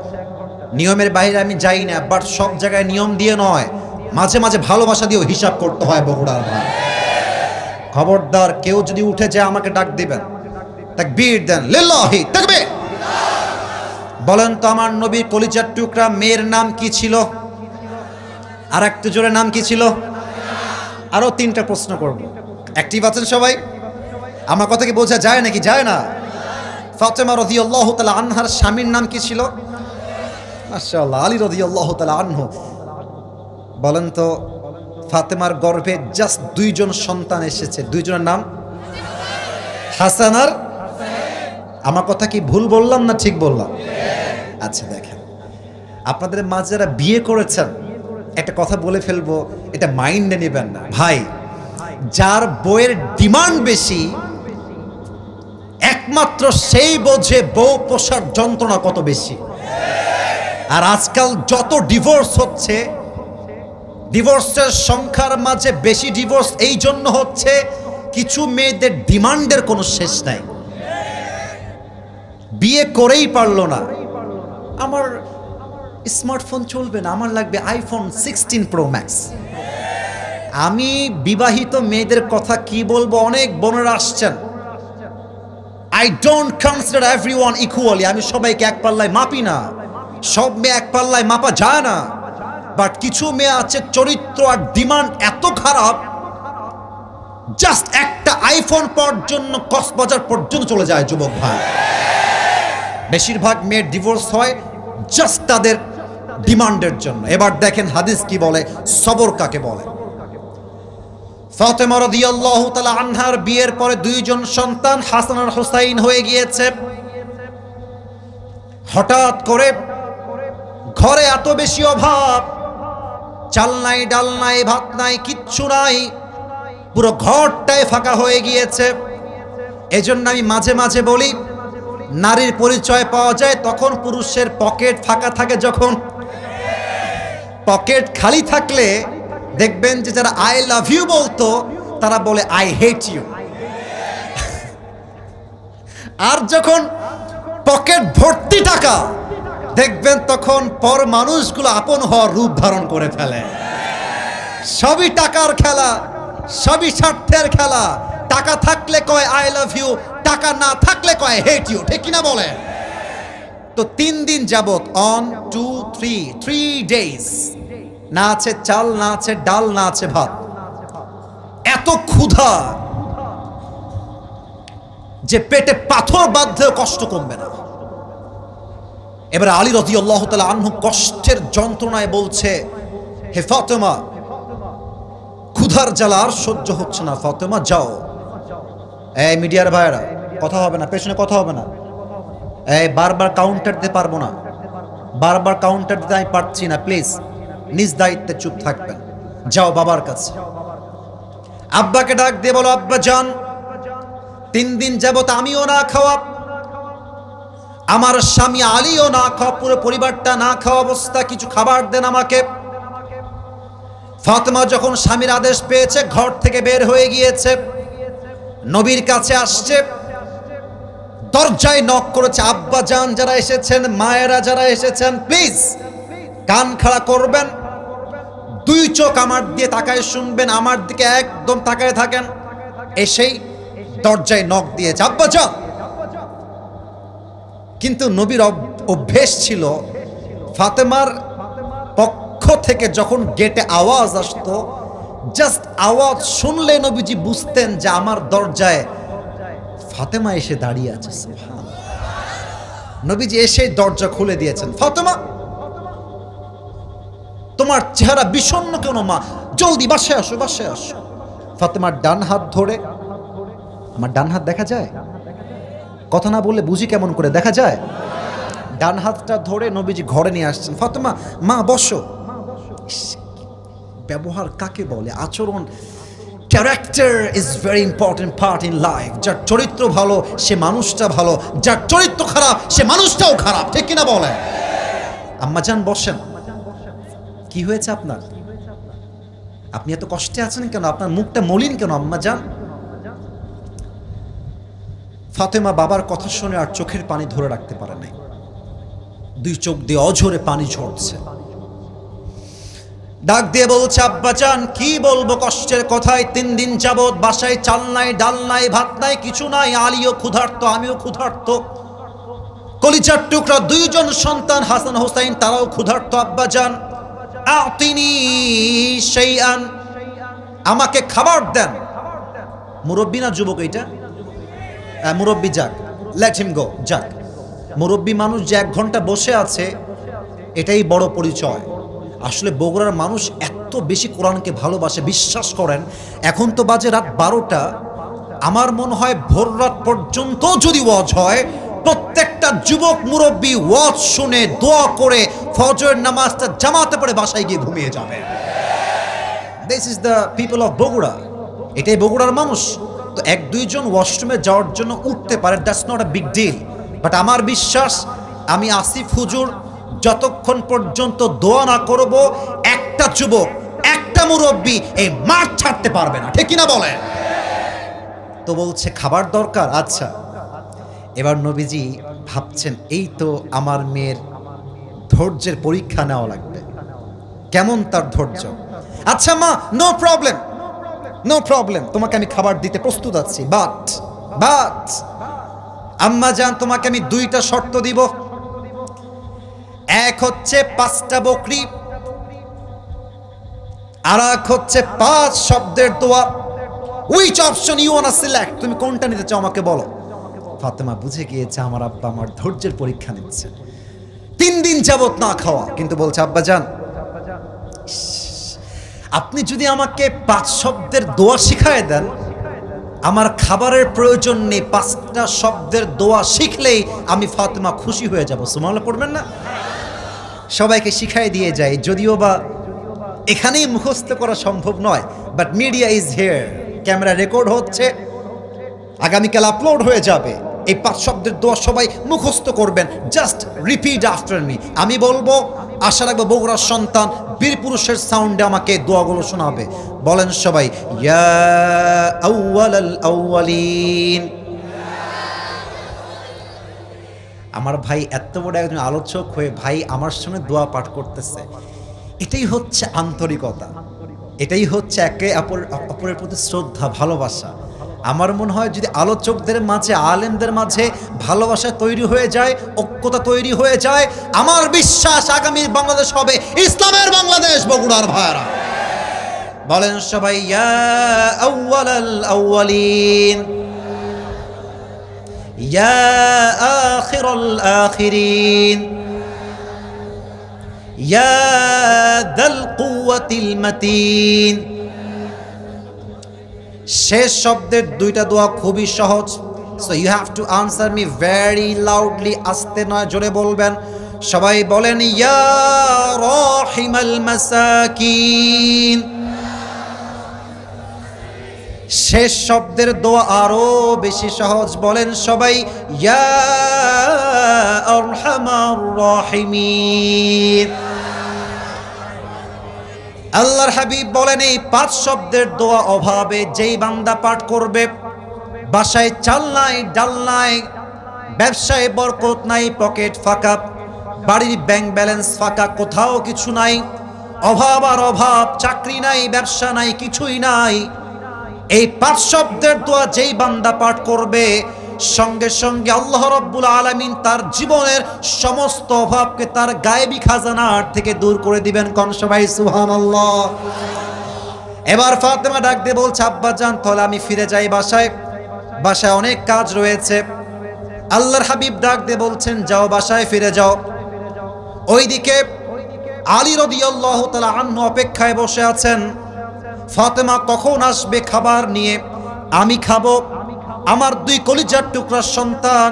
নিয়মের বাইরে আমি যাই না, বাট সব জায়গায় নিয়ম দিয়ে নয়, মাঝে মাঝে ভালোবাসা দিয়েও হিসাব করতে হয় বগুড়ার ভাই। খবরদার, কেউ যদি উঠে যায় আমাকে ডাক দিবেন, তাকবীর দেন, লিল্লাহি তাকবীর। বলেন তো আমার নবীর কলিজার টুকরা মেয়ের নাম কি ছিল? আর একটু জোরে, নাম কি ছিল? আরো 3টা প্রশ্ন করব। অ্যাক্টিভ আছেন সবাই? আমার কথা কি বোঝা যায় নাকি যায় না? ফাতেমা রাদিয়াল্লাহু তাআলা আনহার স্বামীর নাম কি ছিল? মাশাআল্লাহ, আলী রাদিয়াল্লাহু তাআলা আনহু। বলেন তো ফাতেমার গর্ভে জাস্ট 2 জন সন্তান এসেছে, 2 জনের নাম হাসান আর। আমার কথা কি ভুল বললাম না ঠিক বললাম? আচ্ছা দেখেন, আপনাদের মাঝে যারা বিয়ে করেছেন, একটা কথা বলে ফেলবো, এটা মাইন্ডে নেবেন না ভাই। যার বউয়ের ডিমান্ড বেশি, একমাত্র সেই বোঝে বউ পোষার যন্ত্রণা কত বেশি। আর আজকাল যত ডিভোর্স হচ্ছে, ডিভোর্সের সংখ্যার মাঝে বেশি ডিভোর্স এই জন্য হচ্ছে, কিছু মেয়েদের ডিমান্ডের কোনো শেষ নাই। বিয়ে করেই পারলো না, আমার স্মার্টফোন চলবে না, আমার লাগবে আইফোন 16 প্রো ম্যাক্স। আমি বিবাহিত মেয়েদের কথা কি বলবো, অনেক বোনেরা আসছেন। I don't consider everyone equally, আমি সবাইকে এক পাল্লায় মাপি না, সব মেয়ে এক পাল্লায় মাপা যায় না। বাট কিছু মেয়ে আছে চরিত্র আর ডিমান্ড এত খারাপ, জাস্ট একটা আইফোন পাওয়ার জন্য কক্সবাজার পর্যন্ত চলে যায় যুবক ভাই। বেশিরভাগ মেয়ের ডিভোর্স হয় জাস্ট তাদের ডিমান্ডের জন্য। এবার দেখেন হাদিস কি বলে, সবর কাকে বলে। ফাতেমা রাদিয়াল্লাহু তাআলা আনহার বিয়ের পরে 2 জন সন্তান হাসান আর হুসাইন হয়ে গিয়েছে। হঠাৎ করে ঘরে এত বেশি অভাব, চাল নাই, ডাল নাই, ভাত নাই, কিচ্ছু নাই, পুরো ঘরটাই ফাঁকা হয়ে গিয়েছে। এজন্য আমি মাঝে মাঝে বলি, নারীর পরিচয় পাওয়া যায় তখন পুরুষের পকেট ফাঁকা থাকে। যখন পকেট খালি থাকলে দেখবেন যে যারা আই লাভ ইউ বলতো, তারা বলে আই হেট ইউ। আর যখন পকেট ভর্তি টাকা, দেখবেন তখন পর মানুষগুলো আপন হওয়ার রূপ ধারণ করে ফেলে। সবই টাকার খেলা, সবই স্বার্থের খেলা। টাকা থাকলে কয় আই লাভ ইউ, টাকা না থাকলে কয় হেট ইউ, ঠিক কিনা বলে? তো 3 দিন যাবত, 1 2 3 ডেজ, না আছে চাল, না আছে ডাল, না আছে ভাত। এত ক্ষুধা যে পেটে পাথর বাঁধলেও কষ্ট কমবে না। এবার আলী রাদিয়াল্লাহু তাআলা আনহু কষ্টের যন্ত্রণায় বলছে, হে ফাতেমা, ক্ষুধার জ্বালা আর সহ্য হচ্ছে না, ফাতেমা যাও। এই মিডিয়ার ভাইরা, কথা হবে না, পেছনে কথা হবে না। এই বারবার কাউন্টার দিতে পারবো না, বারবার কাউন্টার দিতে আমি পারছি না, প্লিজ নিজ দায়িত্বে চুপ থাকবেন। যাও বাবার কাছে। আব্বাকে ডাক দিয়ে বলো, আব্বা যান, 3 দিন যাবত আমিও না খাওয়া, আমার স্বামী আলীও না খাওয়া, পুরো পরিবারটা না খাওয়া অবস্থা, কিছু খাবার দেন আমাকে। ফাতেমা যখন স্বামীর আদেশ পেয়েছে, ঘর থেকে বের হয়ে গিয়েছে, নবীর কাছে আসছে, দরজায় নক করেছে। আব্বা জান যারা এসেছেন, মায়েরা যারা এসেছেন, প্লিজ কান খাড়া করবেন, 2 চোখ আমার দিয়ে তাকায় শুনবেন, আমার দিকে একদম তাকায় থাকেন। এসেই দরজায় নক দিয়েছে, আব্বা যান। কিন্তু নবীর অভ্যেস ছিল, ফাতেমার পক্ষ থেকে যখন গেটে আওয়াজ আসতো, জাস্ট আওয়াজ শুনলে নবীজি বুঝতেন যে আমার দরজায় ফাতেমা এসে দাঁড়িয়ে আছে। সুবহানাল্লাহ। নবীজি এসে দরজা খুলে দিয়েছেন। ফাতেমা, তোমার চেহারা বিষণ্ণ কেন মা? জলদি বাসায় আসো, বাসায় আসো। ফাতেমার ডান হাত ধরে, আমার ডান হাত দেখা যায়? কথা না বললে বুঝি কেমন করে, দেখা যায়? ডান হাতটা ধরে নবীজি ঘরে নিয়ে আসছেন। ফাতেমা, মা বসো। ব্যবহার কাকে বলে? আচরণ। Character is very important part in life. যার চরিত্র ভালো সে মানুষটা ভালো, যার চরিত্র খারাপ সে মানুষটাও খারাপ, ঠিক কিনা বলে? আম্মাজান বসেন। কি হয়েছে আপনার? আপনি এত কষ্টে আছেন কেন? আপনার মুখটা মলিন কেন আম্মাজান? ফাতেমা বাবার কথা শুনে আর চোখের পানি ধরে রাখতে পারে নাই। দুই চোখ দিয়ে অঝরে পানি ঝরছে। ডাক দিয়ে বলছে, আব্বাজান কি বলবো কষ্টের কথায়। 3 দিন যাবত বাসায় চাল নাই, ডাল নাই, ভাত নাই, কিছু নাই। আলীও ক্ষুধার্ত, আমিও ক্ষুধার্ত। কলিজার টুকরা 2 জন সন্তান হাসান হোসাইন, তারাও ক্ষুধার্ত। আব্বাজান আতিনি শাইআন, আমাকে খাবার দেন। মুরব্বী না যুবক? এইটা মুরব্বী। যাক, লেট হিম গো। যাক, মুরব্বী মানুষ যে 1 ঘন্টা বসে আছে এটাই বড় পরিচয়। আসলে বগুড়ার মানুষ এত বেশি কোরআনকে ভালোবাসে, বিশ্বাস করেন এখন তো বাজে রাত 12টা। আমার মনে হয় ভোর রাত পর্যন্ত যদি ওয়াজ হয়, প্রত্যেকটা যুবক মুরব্বী ওয়াজ শুনে দোয়া করে ফজরের নামাজটা জামাতে পড়ে বাসায় গিয়ে ঘুমিয়ে যাবে। This is the people of Bogura. এটাই বগুড়ার মানুষ। তো 1-2 জন ওয়াশরুমে যাওয়ার জন্য উঠতে পারে, that's not a big deal. But আমার বিশ্বাস, আমি আসিফ হুজুর যতক্ষণ পর্যন্ত দোয়া না করব, একটা যুবক, একটা মুরব্বী এই মাঠ ছাড়তে পারবে না, ঠিক কিনা বলে? তো বলছে খাবার দরকার। আচ্ছা, এবার নবীজি ভাবছেন এই তো আমার মেয়ের ধৈর্যের পরীক্ষা নেওয়া লাগবে, কেমন তার ধৈর্য। আচ্ছা মা, নো প্রবলেম, নো প্রবলেম, তোমাকে আমি খাবার দিতে প্রস্তুত আছি। বাট আম্মা জান, তোমাকে আমি 2টা শর্ত দিব। এক হচ্ছে 5টা বকরি, আর এক হচ্ছে 5 শব্দের দোয়া। Which option you want to select? তুমি কোনটা নিতে চাও আমাকে বলো। ফাতেমা বুঝে গিয়েছে আমার আব্বা আমার ধৈর্যের পরীক্ষা নিচ্ছে। 3 দিন যাবত না খাওয়া, কিন্তু বলছে আব্বা জান, আপনি যদি আমাকে 5 শব্দের দোয়া শিখায় দেন, আমার খাবারের প্রয়োজন নেই। 5টা শব্দের দোয়া শিখলেই আমি ফাতেমা খুশি হয়ে যাব। সুবহানাল্লাহ পড়বেন না? সবাইকে শিখাই দিয়ে যায়, যদিও বা এখানেই মুখস্থ করা সম্ভব নয়। But media is here, camera record হচ্ছে, আগামীকাল আপলোড হয়ে যাবে। এই 5 শব্দের দোয়া সবাই মুখস্থ করবেন। Just repeat after me. আমি বলবো, আশা রাখবো বগুড়ার সন্তান বীর পুরুষের সাউন্ডে আমাকে দোয়াগুলো শোনাবে। বলেন সবাই, ইয়া আউয়ালাল আউয়ালিন। আমার ভাই এত বড় একজন আলোচক হয়ে ভাই আমার সঙ্গে দোয়া পাঠ করতেছে, এটাই হচ্ছে আন্তরিকতা, এটাই হচ্ছে একে অপরের প্রতি শ্রদ্ধা, ভালোবাসা। আমার মনে হয় যদি আলোচকদের মাঝে, আলেমদের মাঝে ভালোবাসা তৈরি হয়ে যায়, ঐক্যতা তৈরি হয়ে যায়, আমার বিশ্বাস আগামী বাংলাদেশ হবে ইসলামের বাংলাদেশ। বগুড়ার ভাইরা বলেন সবাই, ইয়া আউয়ালাল আউয়ালিন, ইয়া আখিরাল আখিরিন, ইয়া যাল কুওয়াতিল মাতিন। শেষ শব্দের 2টা দোয়া খুবই সহজ। So you have to answer me very loudly, আস্তে নয়, জোরে বলবেন। সবাই বলেন, ইয়া রাহিমাল মাসাকিন। শেষ শব্দের দোয়া আরো বেশি সহজ, বলেন সবাই, ইয়া আরহামার রাহিমিন। আল্লাহর হাবিব বলেন, এই 5 শব্দের দোয়া অভাবে যেই বান্দা পাঠ করবে, বাসায় চাল নাই, ডাল নাই, ব্যবসায় বরকত নাই, পকেট ফাঁকা, বাড়ির ব্যাংক ব্যালেন্স ফাঁকা, কোথাও কিছু নাই, অভাব আর অভাব, চাকরি নাই, ব্যবসা নাই, কিছুই নাই। এই 5 শব্দের দোয়া যেই বান্দা পাঠ করবে, সঙ্গে সঙ্গে আল্লাহ রাব্বুল আলামিন তার জীবনের সমস্ত অভাবকে তার গায়েবী খাজানার থেকে দূর করে দিবেন। কোন সবাই সুবহানাল্লাহ। এবার ফাতেমা ডাক দিয়ে বলছে, আব্বা জান, তাহলে আমি ফিরে যাই বাসায়। বাসায় অনেক কাজ রয়েছে। আল্লাহর হাবিব ডাক দিয়ে বলছেন, যাও বাসায় ফিরে যাও। ওইদিকে আলী রাদিয়াল্লাহু তাআলা আনহু অপেক্ষায় বসে আছেন, ফাতেমা কখন আসবে খাবার নিয়ে, আমি খাবো, আমার দুই কলিজার টুকরার সন্তান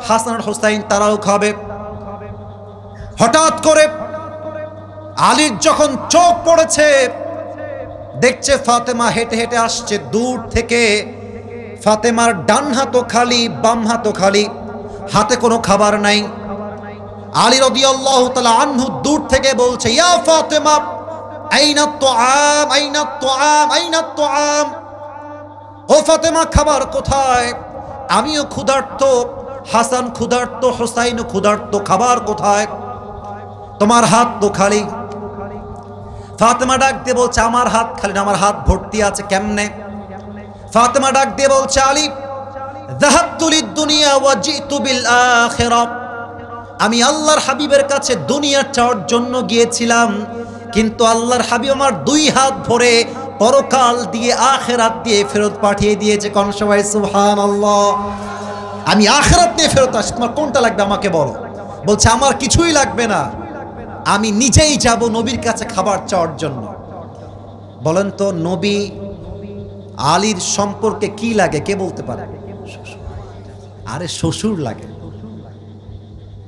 হাসান আর হুসাইন তারাও খাবে। হঠাৎ করে আলীর যখন চোখ পড়েছে, দেখছে ফাতেমা হেঁটে হেঁটে আসছে দূর থেকে। ফাতেমার ডান হাতও খালি, বাম হাতও খালি, হাতে কোনো খাবার নাই। আলী রাদিয়াল্লাহু তাআলা আনহু দূর থেকে বলছে, ইয়া ফাতেমা আইনা তুআম, আইনা তুআম, আইনা তুআম। ও ফাতেমা, খাবার কোথায়? আমিও ক্ষুধার্ত, হাসান ক্ষুধার্ত, হুসাইনও ক্ষুধার্ত, খাবার কোথায়? তোমার হাত তো খালি। ফাতেমা ডাক দিয়ে বলছে, আমার হাত খালি না, আমার হাত ভর্তি আছে। কেমনে? ফাতেমা ডাক দিয়ে বলছে, আলী, যাহাবতু লিদ-দুনিয়া ওয়া জিতু বিল আখিরাহ। আমি আল্লাহর হাবিবের কাছে দুনিয়া চাওয়ার জন্য গিয়েছিলাম, কিন্তু আল্লাহর হাবিব আমার দুই হাত ভরে পরকাল দিয়ে আখিরাত দিয়ে ফেরত পাঠিয়ে দিয়েছে। কোন সবাই সুবহানাল্লাহ। আমি আখিরাত নিয়ে ফেরত আসি, তোমার কোনটা লাগবে আমাকে বলো। বলছে, আমার কিছুই লাগবে না, আমি নিজেই যাব নবীর কাছে খাবার চাওয়ার জন্য। বলেন তো, নবী আলীর সম্পর্কে কি লাগে কে বলতে পারে? আরে শ্বশুর লাগে।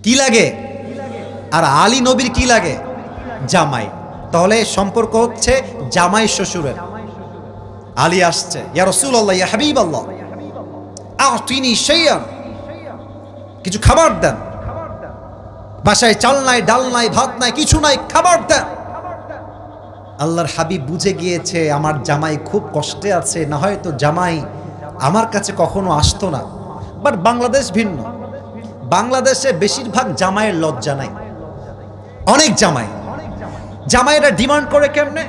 কি লাগে? আর আলী নবীর কি লাগে? জামাই। তাহলে সম্পর্ক হচ্ছে জামাই শ্বশুরের। আলী আসছে, ইয়া রাসূলুল্লাহ, ইয়া হাবিবাল্লাহ, আতিনি শাইআন, কিছু খাবার দেন। বাসায় চাল নাই, ডাল নাই, ভাত নাই, কিছু নাই, খাবার দেন। আল্লাহর হাবিব বুঝে গিয়েছে আমার জামাই খুব কষ্টে আছে, না হয়তো জামাই আমার কাছে কখনো আসতো না। বাট বাংলাদেশ ভিন্ন। বাংলাদেশে বেশিরভাগ জামাইয়ের লজ্জা নাই। অনেক জামাইরা ডিমান্ড করে কেমনে?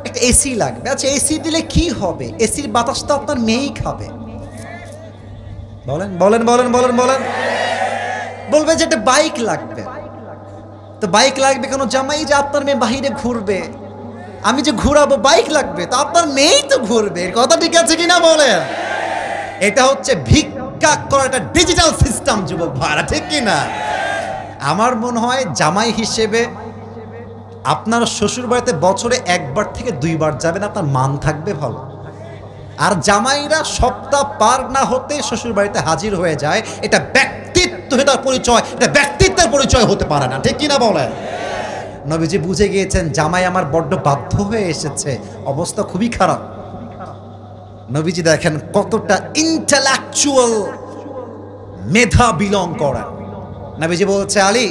একটা এসি লাগবে। আচ্ছা, এসি দিলে কি হবে? এসির বাতাস তো আপনার মেয়েই খাবে। বলেন বলেন বলেন বলেন বলেন। বলবে যে একটা বাইক লাগবে। তো বাইক লাগবে কেন? জামাই যে আপনার মেয়ে বাহিরে ঘুরবে, আমি যে ঘুরাবো, বাইক লাগবে, তো আপনার মেয়েই তো ঘুরবে। কথা ঠিক আছে কিনা বলেন? এটা হচ্ছে ভিক্ষা করা একটা ডিজিটাল সিস্টেম যুবক ভাইরা, ঠিক কিনা? আমার মনে হয় জামাই হিসেবে আপনার শ্বশুর বাড়িতে বছরে একবার থেকে দুইবার যাবেন, আপনার মান থাকবে ভালো। আর জামাইরা সপ্তাহ পার না হতে শ্বশুর বাড়িতে হাজির হয়ে যায়, এটা ব্যক্তিত্বের পরিচয়, এটা ব্যক্তিত্বের পরিচয় হতে পারে না, ঠিক কিনা বলেন? নবীজি বুঝে গিয়েছেন জামাই আমার বড্ড বাধ্য হয়ে এসেছে, অবস্থা খুবই খারাপ। নবীজি দেখেন কতটা ইন্টেলেকচুয়াল মেধা বিলং করেন। নবীজি বলছে, আলী,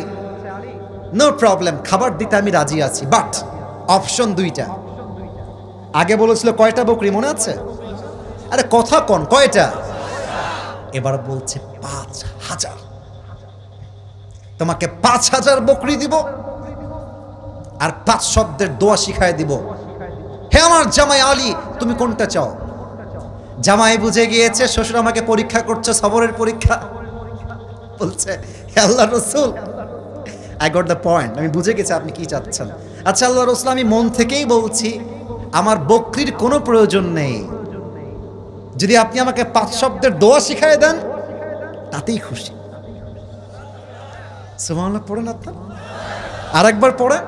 নো প্রবলেম, খাবার দিতে আমি রাজি আছি, বাট অপশন দুইটা। আগে বলেছিল কয়টা বকরি, মনে আছে? আরে কথা কোন, কয়টা? এবার বলছে ৫,০০০। তোমাকে ৫,০০০ বকরি দিব, আর ৫ শব্দের দোয়া শিখায় দিব। হে আমার জামাই আলী, তুমি কোনটা চাও? জামাই বুঝে গিয়েছে শ্বশুর আমাকে পরীক্ষা করছে, সবরের পরীক্ষা। বলছে, হে আল্লাহর রাসূল, আই গট দ্য পয়েন্ট, আমি বুঝে গেছি আপনি কি চাচ্ছেন। আচ্ছা আল্লাহর রাসূল, আমি মন থেকেই বলছি আমার বকরির কোনো প্রয়োজন নেই, যদি আপনি আমাকে ৫ শব্দের দোয়া শিখায় দেন তাতেই খুশি। সুবহানাল্লাহ পড়েন আপনার, আরেকবার পড়ে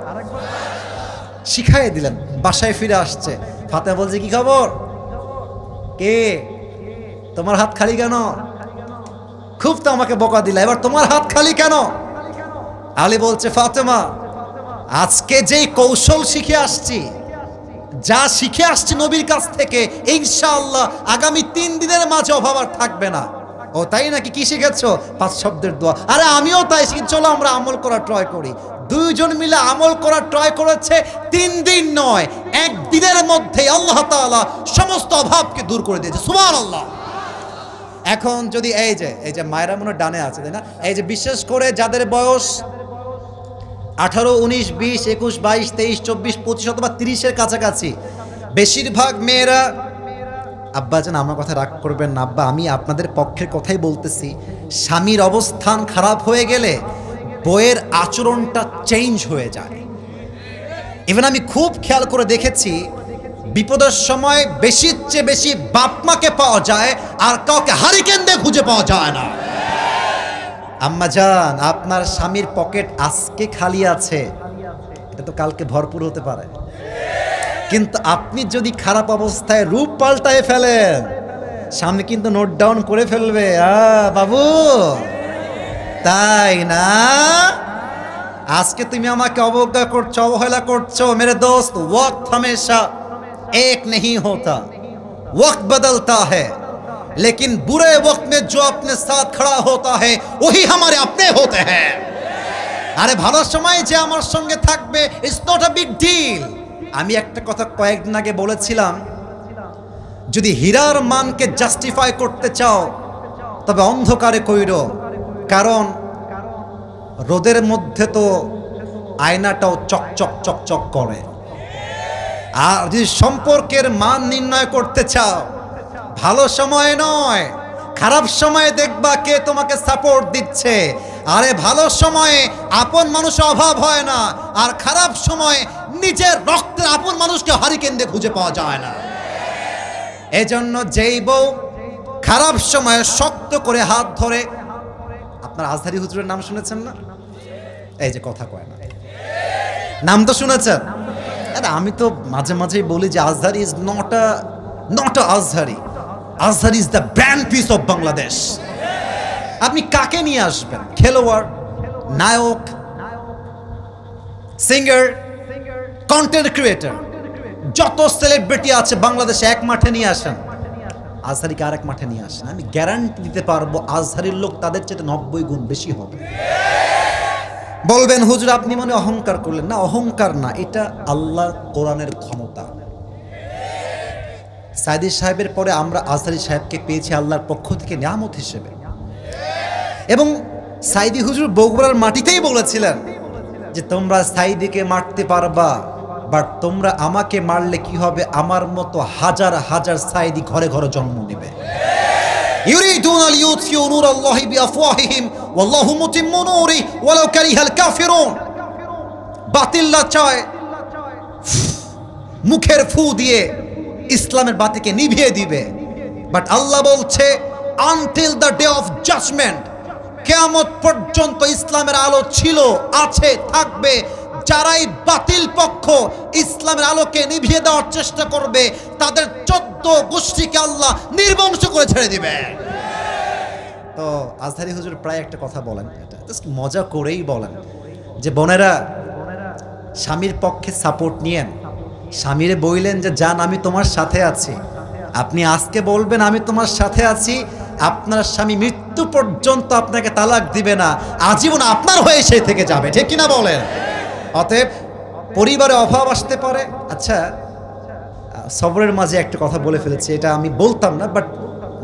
শিখাই দিলেন। বাসায় ফিরে আসছে, ফাতেমা বলছে, কি খবর? কে? তোমার হাত খালি কেন? খুব তো আমাকে বকা দিলা, এবার তোমার হাত খালি কেন? আলী বলছে, ফাতেমা, আজকে যেই কৌশল শিখে আসছি, যা শিখে আসছি নবীর কাছ থেকে, ইনশাআল্লাহ আগামী 3 দিনের মাঝে অভাব আর থাকবে না। ও তাই নাকি? কি শিখেছো? ৫ শব্দের দোয়া। আরে আমিও তাই শিখি, চলো আমরা আমল করা ট্রাই করি। দুইজন মিলে আমল করা ট্রাই করেছে, 3 দিন নয়, 1 দিনের মধ্যে আল্লাহ তাআলা সমস্ত অভাবকে দূর করে দিয়েছে। সুবহানাল্লাহ। এখন যদি এই যে মায়েরা মনে ডানে আছে, তাই না? এই যে বিশেষ করে যাদের বয়স 18, 19, 20, 21, 22, 23, 24, 25 অথবা 30-এর কাছাকাছি, বেশিরভাগ মেয়েরা, আব্বাজান আমার কথা রাগ করবেন না আব্বা, আমি আপনাদের পক্ষের কথাই বলতেছি, স্বামীর অবস্থান খারাপ হয়ে গেলে বউয়ের আচরণটা চেঞ্জ হয়ে যায়। ইভেন আমি খুব খেয়াল করে দেখেছি, বিপদের সময় বেশির চেয়ে বেশি বাপ মাকে পাওয়া যায়, আর কাউকে হারিকেন দিয়ে খুঁজে পাওয়া যায় না। আম্মা জান, আপনার স্বামীর পকেট আজকে খালি আছে, এটা তো কালকে ভরপুর হতে পারে। কিন্তু আপনি যদি খারাপ অবস্থায় রূপ পাল্টায় ফেলেন, স্বামী কিন্তু নোট ডাউন করে ফেলবে, বাবু তাই না? আজকে তুমি আমাকে অবজ্ঞা করছো, অবহেলা করছো। মেরে দোস্ত, ওয়াক্ত हमेशा एक नहीं होता, वक्त बदलता है, लेकिन बुरे वक्त में जो अपने साथ खड़ा होता है वही हमारे अपने होते हैं। আরে ভালো সময় যে আমার সঙ্গে থাকবে, it's not a big deal. আমি একটা কথা কয়েকদিন আগে বলেছিলাম, যদি হীরার মানকে জাস্টিফাই করতে চাও তবে অন্ধকারে কইরো, কারণ রোদের মধ্যে তো আয়নাটাও চকচক চকচক করে। আর যদি সম্পর্কের মান নির্ণয় করতে চাও, ভালো সময় নয়, খারাপ সময়ে দেখবা কে তোমাকে সাপোর্ট দিচ্ছে। আরে ভালো সময়ে আপন মানুষ অভাব হয় না, আর খারাপ সময়ে নিজের রক্তের আপন মানুষকে হারিকেন দিয়ে খুঁজে পাওয়া যায় না। এজন্য যেই বউ খারাপ সময়ে শক্ত করে হাত ধরে, আপনার আজহারি হুজুরের নাম শুনেছেন না? এই যে কথা কয় না, নাম তো শুনেছেন। আরে আমি তো মাঝে মাঝেই বলি যে Azhari is not a Azhari, Azhari is the brand piece of Bangladesh. আপনি কাকে নিয়ে আসবেন? খেলোয়াড়, নায়ক, সিঙ্গার, কন্টেন্ট ক্রিয়েটর, যত সেলিব্রিটি আছে বাংলাদেশে এক মাঠে নিয়ে আসেন, আজহারিকে আরেক মাঠে নিয়ে আসেন। আমি গ্যারান্টি দিতে পারবো আজহারির লোক তাদের চেয়ে 90 গুণ বেশি হবে। বলবেন হুজুর আপনি মনে অহংকার করলেন। না, অহংকার না, এটা আল্লাহর কোরআনের ক্ষমতা। সাইদি সাহেবের পরে আমরা আজহারি সাহেবকে পেয়েছি আল্লাহর পক্ষ থেকে নিয়ামত হিসেবে। এবং সাইদি হুজুর বগুড়ার মাটিতেই বলেছিলেন যে তোমরা সাইদিকে মারতে পারবা, বাট তোমরা আমাকে মারলে কি হবে, আমার মতো হাজার হাজার সাইদি ঘরে ঘরে জন্ম নেবে। ইউরিদুনা লিইউতফিউ নূরাল্লাহি বিআফওয়াহিহিম ওয়াল্লাহু মুতিম্মু নূরিহি ওয়ালাউ কারিহাল কাফিরুন। বাতিলরা চায় মুখের ফু দিয়ে ইসলামের বাতিকে নিভিয়ে দিবে, বাট আল্লাহ বলছে until the day of judgement, কিয়ামত পর্যন্ত ইসলামের আলো ছিল, আছে, থাকবে। যারাই বাতিল পক্ষ ইসলামের আলোকে নিভিয়ে দেওয়ার চেষ্টা করবে, তাদের 14 গোষ্ঠীকে আল্লাহ নির্বংশ করে ছেড়ে দিবে। তো আজহারি হুজুর প্রায় একটা কথা বলেন, এটা জাস্ট মজা করেই বলেন যে বোনেরা, স্বামীর পক্ষে সাপোর্ট নিয়েন। স্বামীরে বললেন যে জান আমি তোমার সাথে আছি, আপনি আজকে বলবেন আমি তোমার সাথে আছি, আপনার স্বামী মৃত্যু পর্যন্ত আপনাকে তালাক দিবে না, আজীবন আপনার হয়ে সে থেকে যাবে, ঠিক কিনা বলেন? অতএব পরিবারে অভাব আসতে পারে। আচ্ছা, সবরের মাঝে একটা কথা বলে ফেলেছি, এটা আমি বলতাম না, বাট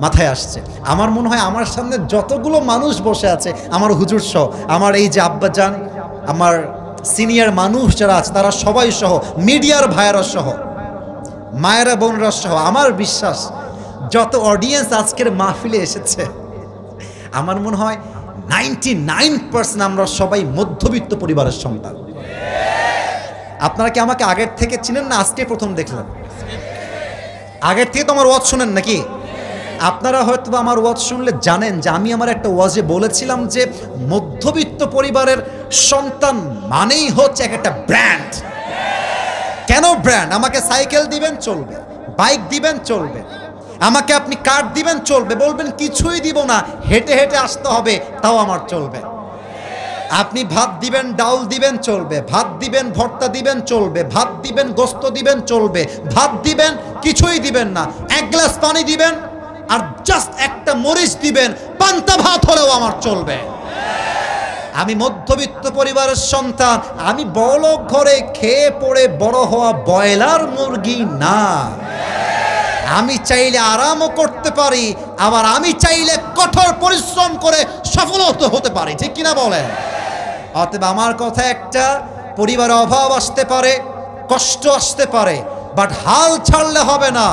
মাথায় আসছে। আমার মনে হয় আমার সামনে যতগুলো মানুষ বসে আছে, আমার হুজুর সহ, আমার এই যে আব্বাজান, আমার সিনিয়র মানুষ যারা আছে তারা সবাই সহ, মিডিয়ার ভাইয়েরা সহ, মায়েরা বোনরা সহ, আমার বিশ্বাস যত অডিয়েন্স আজকের মাহফিলে এসেছে, আমার মনে হয় 99% আমরা সবাই মধ্যবিত্ত পরিবারের সন্তান। আপনারা কি আমাকে আগের থেকে চিনেন না আজকে প্রথম দেখলেন? আগের থেকে তো আমার ওয়াজ শুনেন নাকি? আপনারা হয়তো আমার ওয়াজ শুনলে জানেন যে আমি আমার একটা ওয়াজে বলেছিলাম যে মধ্যবিত্ত পরিবারের সন্তান মানেই হচ্ছে একটা ব্র্যান্ড। কেন ব্র্যান্ড? আমাকে সাইকেল দিবেন চলবে, বাইক দিবেন চলবে, আমাকে আপনি কার্ড দিবেন চলবে, বলবেন কিছুই দিব না হেঁটে হেঁটে আসতে হবে তাও আমার চলবে। আপনি ভাত দিবেন, ডাউল দিবেন চলবে, ভাত দিবেন, ভর্তা দিবেন চলবে, ভাত দিবেন, গোস্ত দিবেন চলবে, ভাত দিবেন, কিছুই দিবেন না, এক গ্লাস পানি দিবেন আর জাস্ট একটা মরিচ দিবেন, পান্তা ভাত হলেও আমার চলবে। আমি মধ্যবিত্ত পরিবারের সন্তান, আমি বড়লোক ঘরে খেয়ে পড়ে বড় হওয়া ব্রয়লার মুরগি না। আমি চাইলে আরামও করতে পারি, আবার আমি চাইলে কঠোর পরিশ্রম করে সফল হতে পারি, ঠিক কিনা বলেন? অতএব আমার কথা একটা, পরিবারে অভাব আসতে পারে, কষ্ট আসতে পারে, বাট হাল ছাড়লে হবে না।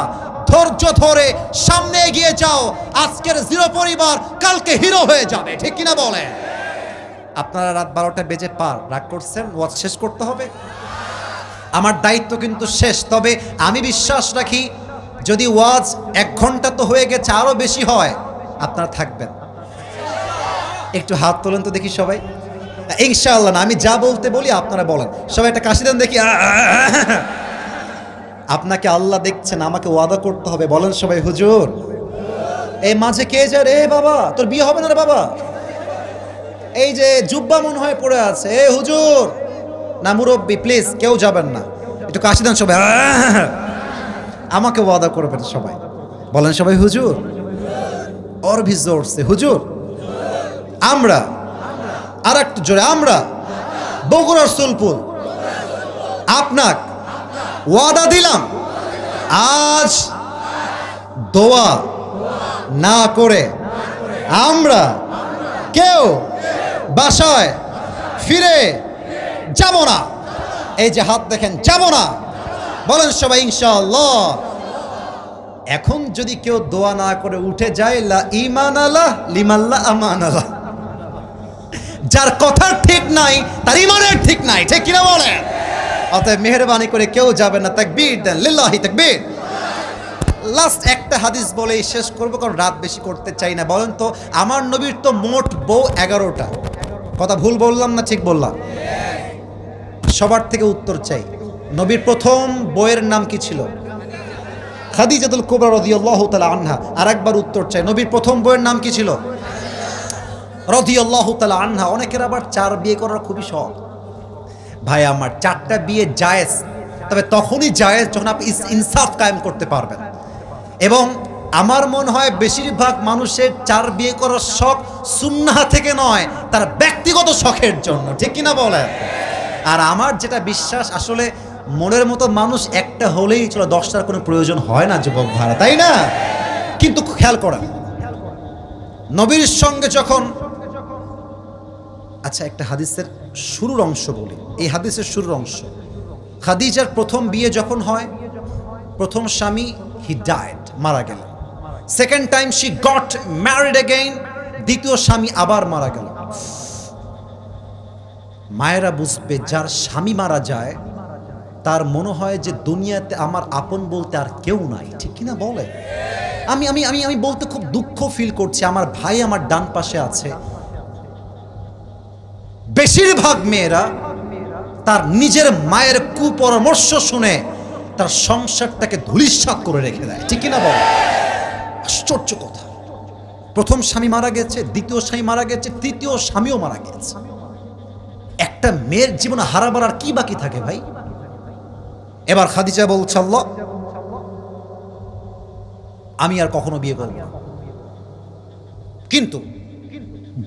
ধৈর্য ধরে সামনে এগিয়ে যাও, আজকের জিরো পরিবার কালকে হিরো হয়ে যাবে, ঠিক কিনা বলেন? আপনারা রাত 12টা বেজে পার রাগ করছেন, ওয়াজ শেষ করতে হবে। আমার দায়িত্ব কিন্তু শেষ। তবে আমি বিশ্বাস রাখি যদি ওয়াজ 1 ঘন্টা তো হয়ে গেছে, আরো বেশি হয়, আপনারা থাকবেন। একটু হাত তোলেন তো দেখি সবাই। ইনশাআল্লাহ না, আমি যা বলতে বলি আপনারা বলেন। সবাই একটা কাশি দেন দেখি। আপনাকে আল্লাহ দেখছেন, আমাকে ওয়াদা করতে হবে। বলেন সবাই হুজুর। এই মাঝে কে যায় রে বাবা, তোর বিয়ে হবে না রে বাবা? এই যে জুব্বা মনে হয় পড়ে আছে, এ হুজুর না মুরব্বি, প্লিজ কেউ যাবেন না, একটু কাশি দেন সবাই। আমাকে ওয়াদা করবেন সবাই। বলেন সবাই হুজুর। और भी जोर से হুজুর। আমরা আর একটু জোরে, আমরা বগুড়ার সুলপুর আপনাক ওয়াদা দিলাম, আজ দোয়া না করে আমরা কেউ বাসায় ফিরে যাব না। এই যে হাত দেখেন, যাব না। বলেন সবাই ইনশাআল্লাহ। এখন যদি কেউ দোয়া না করে উঠে যায়, লা ঈমান আলাহ লিমাল্লা আমান আলাহ। যার কথার ঠিক নাই তার ঈমানের ঠিক নাই, ঠিক কিনা বলেন? অতএব মেহেরবানি করে কেউ যাবে না। তাকবীর দেন, লিল্লাহি তাকবীর। লাস্ট একটা হাদিস বলেই শেষ করবো, কারণ রাত বেশি করতে চাই না। বলেন তো, আমার নবীর তো মোট বউ 11টা। কথা ভুল বললাম না ঠিক বললাম? সবার থেকে উত্তর চাই। নবীর প্রথম বউয়ের নাম কি ছিল? খাদিজাতুল কুবরা রাদিয়াল্লাহু তাআলা আনহা। আরেকবার উত্তর চাই, নবীর প্রথম বউয়ের নাম কি ছিল? রাদিয়াল্লাহু তাআলা আনহা। অনেকের আবার 4 বিয়ে করার খুবই শখ। ভাই আমার 4টা বিয়ে জায়েজ, তবে তখনই জায়েজ যখন আপনি ইনসাফ কায়েম করতে পারবেন। এবং আমার মনে হয় বেশিরভাগ মানুষের 4 বিয়ে করার শখ সুন্নাহ থেকে নয়, তার ব্যক্তিগত শখের জন্য, ঠিক কিনা বলেন? আর আমার যেটা বিশ্বাস, আসলে মনের মতো মানুষ একটা হলেই চলো, 10টার কোনো প্রয়োজন হয় না যুবক ভাড়া, তাই না? কিন্তু খেয়াল করেন, নবীর সঙ্গে যখন, আচ্ছা একটা হাদিসের শুরুর অংশ বলি। এই হাদিসের শুরুর অংশ, খাদিজার প্রথম বিয়ে যখন হয়, প্রথম স্বামী হি ডায়েড, মারা গেল। Second time she got married again, দ্বিতীয় স্বামী আবার মারা গেল। মায়েরা বুঝবে, যার স্বামী মারা যায় তার মনে হয় যে দুনিয়াতে আমার আপন বলতে আর কেউ নাই, ঠিক কিনা বলে? আমি আমি আমি আমি বলতে খুব দুঃখ ফিল করছি, আমার ভাই আমার ডান পাশে আছে। বেশিরভাগ মেয়েরা তার নিজের মায়ের কুপরামর্শ শুনে তার সংসারটাকে ধূলিসাৎ করে রেখে দেয়, ঠিক কিনা বলে? আশ্চর্য কথা। প্রথম স্বামী মারা গেছে, দ্বিতীয় স্বামী মারা গেছে, তৃতীয় স্বামীও মারা গেছে। একটা মেয়ের জীবনে হারাবার আর কি বাকি থাকে ভাই? এবার খাদিজা বলছে, আল্লাহ আমি আর কখনো বিয়ে করব না, কিন্তু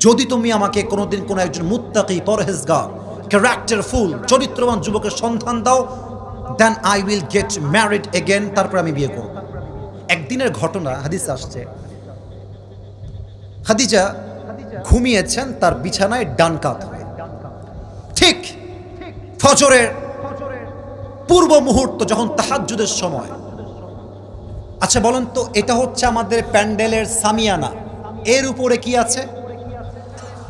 যদি তুমি আমাকে কোনোদিন কোনো একজন মুত্তাকি, পরহেজগার, ক্যারেক্টারফুল, চরিত্রবান যুবকের সন্ধান দাও, then I will get married again, তারপর আমি বিয়ে করব। একদিনের ঘটনা হাদিসে আসছে, খাদিজা ঘুমিয়েছেন তার বিছানায় ডান কাত হয়ে। ঠিক ফজরের পূর্ব মুহূর্ত, যখন তাহাজ্জুদের সময়। আচ্ছা বলেন তো, এটা হচ্ছে আমাদের প্যান্ডেলের সামিয়ানা, এর উপরে কি আছে?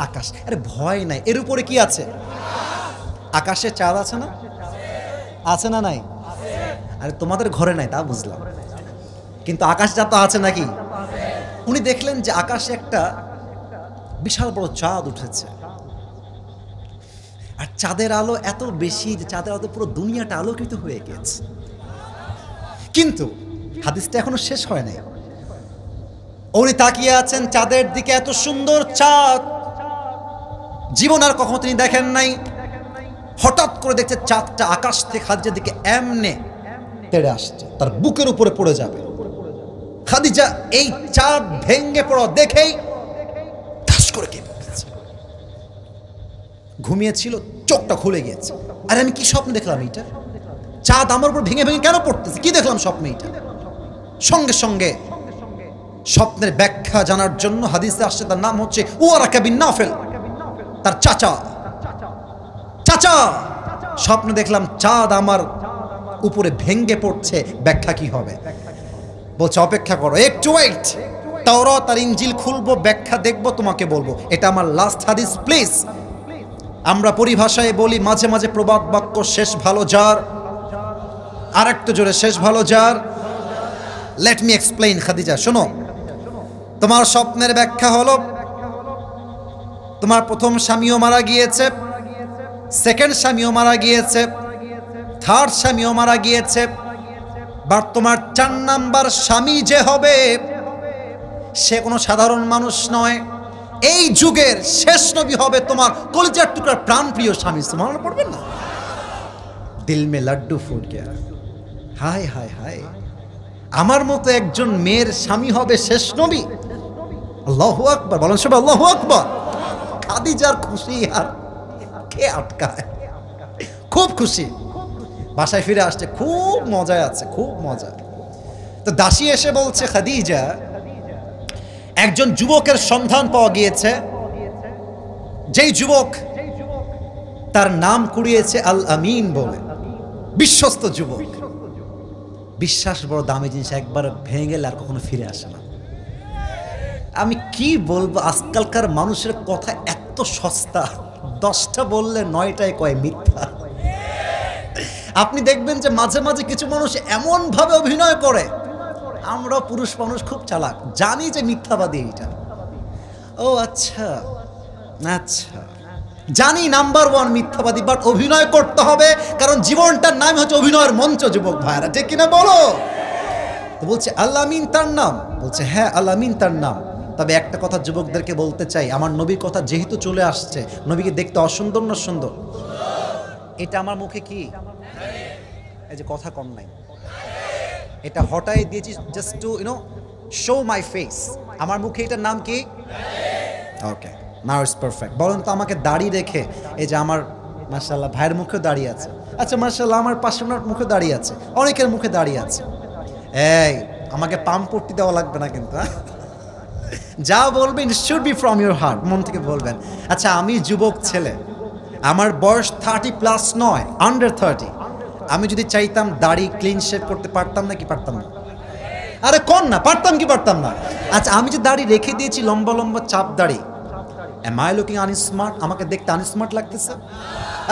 আকাশ। আরে ভয় নাই, এর উপরে কি আছে? আকাশে চাঁদ আছে না? আছে না নাই? আরে তোমাদের ঘরে নাই তা বুঝলাম, কিন্তু আকাশ যা তো আছে নাকি? উনি দেখলেন যে আকাশে একটা বিশাল বড় চাঁদ উঠেছে, আর চাঁদের আলো এত বেশি যে চাঁদের আলো পুরো দুনিয়াটা আলোকিত হয়ে গেছে। কিন্তু হাদিসটা এখনো শেষ হয় নাই। উনি তাকিয়ে আছেন চাঁদের দিকে, এত সুন্দর চাঁদ জীবন আর কখনো তিনি দেখেন নাই। হঠাৎ করে দেখছে চাঁদটা আকাশ থেকে খাদিজার দিকে এমনে তেড়ে আসছে, তার বুকের উপরে পড়ে যাবে। খাদিজা এই চাঁদ ভেঙ্গে পড়া দেখেই ঠাস করে কেঁপে উঠেছে। ঘুমিয়েছিল, চোখটা খুলে গিয়েছে। আরে আমি কি স্বপ্ন দেখলাম? এইটা চাঁদ আমার উপর ভেঙে ভেঙে কেন পড়তেছে? কি দেখলাম স্বপ্নে? এইটা সঙ্গে সঙ্গে স্বপ্নের ব্যাখ্যা জানার জন্য হাদিসে আসছে, তার নাম হচ্ছে ওয়ারাকা বিন নাফেল, তার চাচা। চাচা, স্বপ্ন দেখলাম চাঁদ আমার উপরে ভেঙ্গে পড়ছে, ব্যাখ্যা কি হবে? বলছে অপেক্ষা করো, একটু ওয়েট, তাওরাত আর ইনজিল খুলবো, ব্যাখ্যা দেখবো, তোমাকে বলবো। এটা আমার লাস্ট হাদিস প্লিজ। আমরা পরিভাষায় বলি মাঝে মাঝে প্রবাদ বাক্য, শেষ ভালো যার আর একটু জোরে, শেষ ভালো যার। লেট মি এক্সপ্লেইন খাদিজা, শোনো, তোমার স্বপ্নের ব্যাখ্যা হলো তোমার প্রথম স্বামীও মারা গিয়েছে, সেকেন্ড স্বামীও মারা গিয়েছে, থার্ড স্বামীও মারা গিয়েছে, বাট তোমার 4 নাম্বার স্বামী যে হবে সে কোনো সাধারণ মানুষ নয়, এই যুগের শেষ নবী হবে তোমার কলিজার টুকরার প্রাণপ্রিয় স্বামী। সুবহানাল্লাহ পড়বেন না? দিল মে লাড্ডু ফুট গয়া। হায় হায় হায়, আমার মতো একজন মেয়ের স্বামী হবে শেষ নবী। আল্লাহু আকবার, বলেন সবাই আল্লাহু আকবার। খাদিজার খুশি আর কে আটকায়, খুব খুশি। বাসায় ফিরে আসছে, খুব মজায় আছে, খুব মজা। তো দাসী এসে বলছে, খাদিজা, একজন যুবকের সন্ধান পাওয়া গিয়েছে, যেই যুবক তার নাম কুড়িয়েছে আল আমিন বলে, বিশ্বস্ত যুবক। বিশ্বাস বড় দামি জিনিস, একবার ভেঙে গেলে আর কখনো ফিরে আসে না। আমি কি বলবো, আজকালকার মানুষের কথা এত সস্তা, 10টা বললে 9টায় কয় মিথ্যা। আপনি দেখবেন যে মাঝে মাঝে কিছু মানুষ এমন ভাবে অভিনয় করে, আমরা পুরুষ মানুষ খুব চালাক, জানি যে মিথ্যাবাদী এটা। ও আচ্ছা আচ্ছা, জানি নাম্বার 1 মিথ্যাবাদী, বাট অভিনয় করতে হবে, কারণ জীবনটার নাম হচ্ছে অভিনয়ের মঞ্চ। যুবক ভাইরা, ঠিক কিনা বলো? তো বলছে আল আমিন তার নাম, বলছে হ্যাঁ আল আমিন তার নাম। তবে একটা কথা যুবকদেরকে বলতে চাই, আমার নবীর কথা যেহেতু চলে আসছে, নবীকে দেখতে অসুন্দর না সুন্দর? এটা আমার মুখে কি, এই যে কথা কম নাই, এটা হটাই দিয়েছি just to show my face. আমার মুখে এটার নাম কি? ওকে, নাও ইটস পারফেক্ট। বলেন তো আমাকে দাড়ি রেখে, এই যে আমার মাশাআল্লাহ ভাইয়ের মুখেও দাঁড়িয়ে আছে, আচ্ছা মাশাআল্লাহ আমার পাশে ওনার মুখে দাঁড়িয়ে আছে, অনেকের মুখে দাঁড়িয়ে আছে। এই আমাকে পাম্প পট্টি দেওয়া লাগবে না কিন্তু, যা বলবেন should be from your heart, মন থেকে বলবেন। আচ্ছা আমি যুবক ছেলে, আমার বয়স 30+ নয়, আন্ডার 30। আমি যদি চাইতাম দাড়ি ক্লিন শেভ করতে পারতাম না কি পারতাম না? আরে কোন না, পারতাম কি পারতাম না? আচ্ছা আমি যে দাড়ি রেখে দিয়েছি লম্বা লম্বা চাপ দাড়ি, এম আই লুকিং আনস্মার্ট? আমাকে দেখতে আনস্মার্ট লাগতেছে?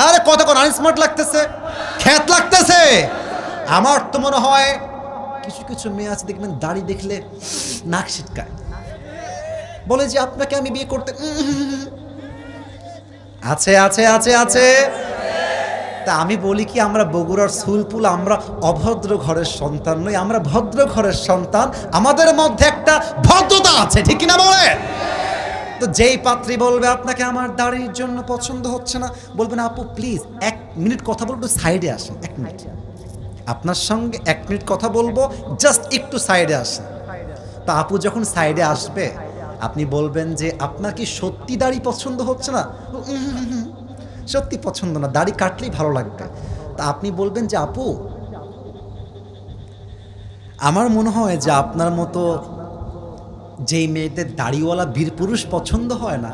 আরে কতক্ষণ আনস্মার্ট লাগতেছে, খ্যাত লাগতেছে। আমার তো মনে হয় কিছু কিছু মেয়ে আছে দেখবেন দাড়ি দেখলে নাক ছিটকায়, বলে যে আপনাকে আমি বিয়ে করতে। আছে আছে আছে আছে। তা আমি বলি কি, আমরা বগুড়ার সুলপুল, আমরা অভদ্র ঘরের সন্তান নই, আমরা ভদ্র ঘরের সন্তান। আমাদের মধ্যে একটা ভদ্রতা আছে, ঠিক কিনা বলে? তো যেই পাত্রী বলবে আপনাকে আমার দাড়ির জন্য পছন্দ হচ্ছে না, বলবেন আপু প্লিজ 1 মিনিট কথা বলবো, সাইডে আসেন। 1 মিনিট আপনার সঙ্গে 1 মিনিট কথা বলবো, জাস্ট একটু সাইডে আসেন। তা আপু যখন সাইডে আসবে, আপনি বলবেন যে আপনার কি সত্যি দাড়ি পছন্দ হচ্ছে না? সত্যি পছন্দ না, দাড়ি কাটলেই ভালো লাগবে। তা আপনি বলবেন যে আপু আমার মনে হয় যে আপনার মতো যেই মেয়েদের দাড়িওয়ালা বীর পুরুষ পছন্দ হয় না,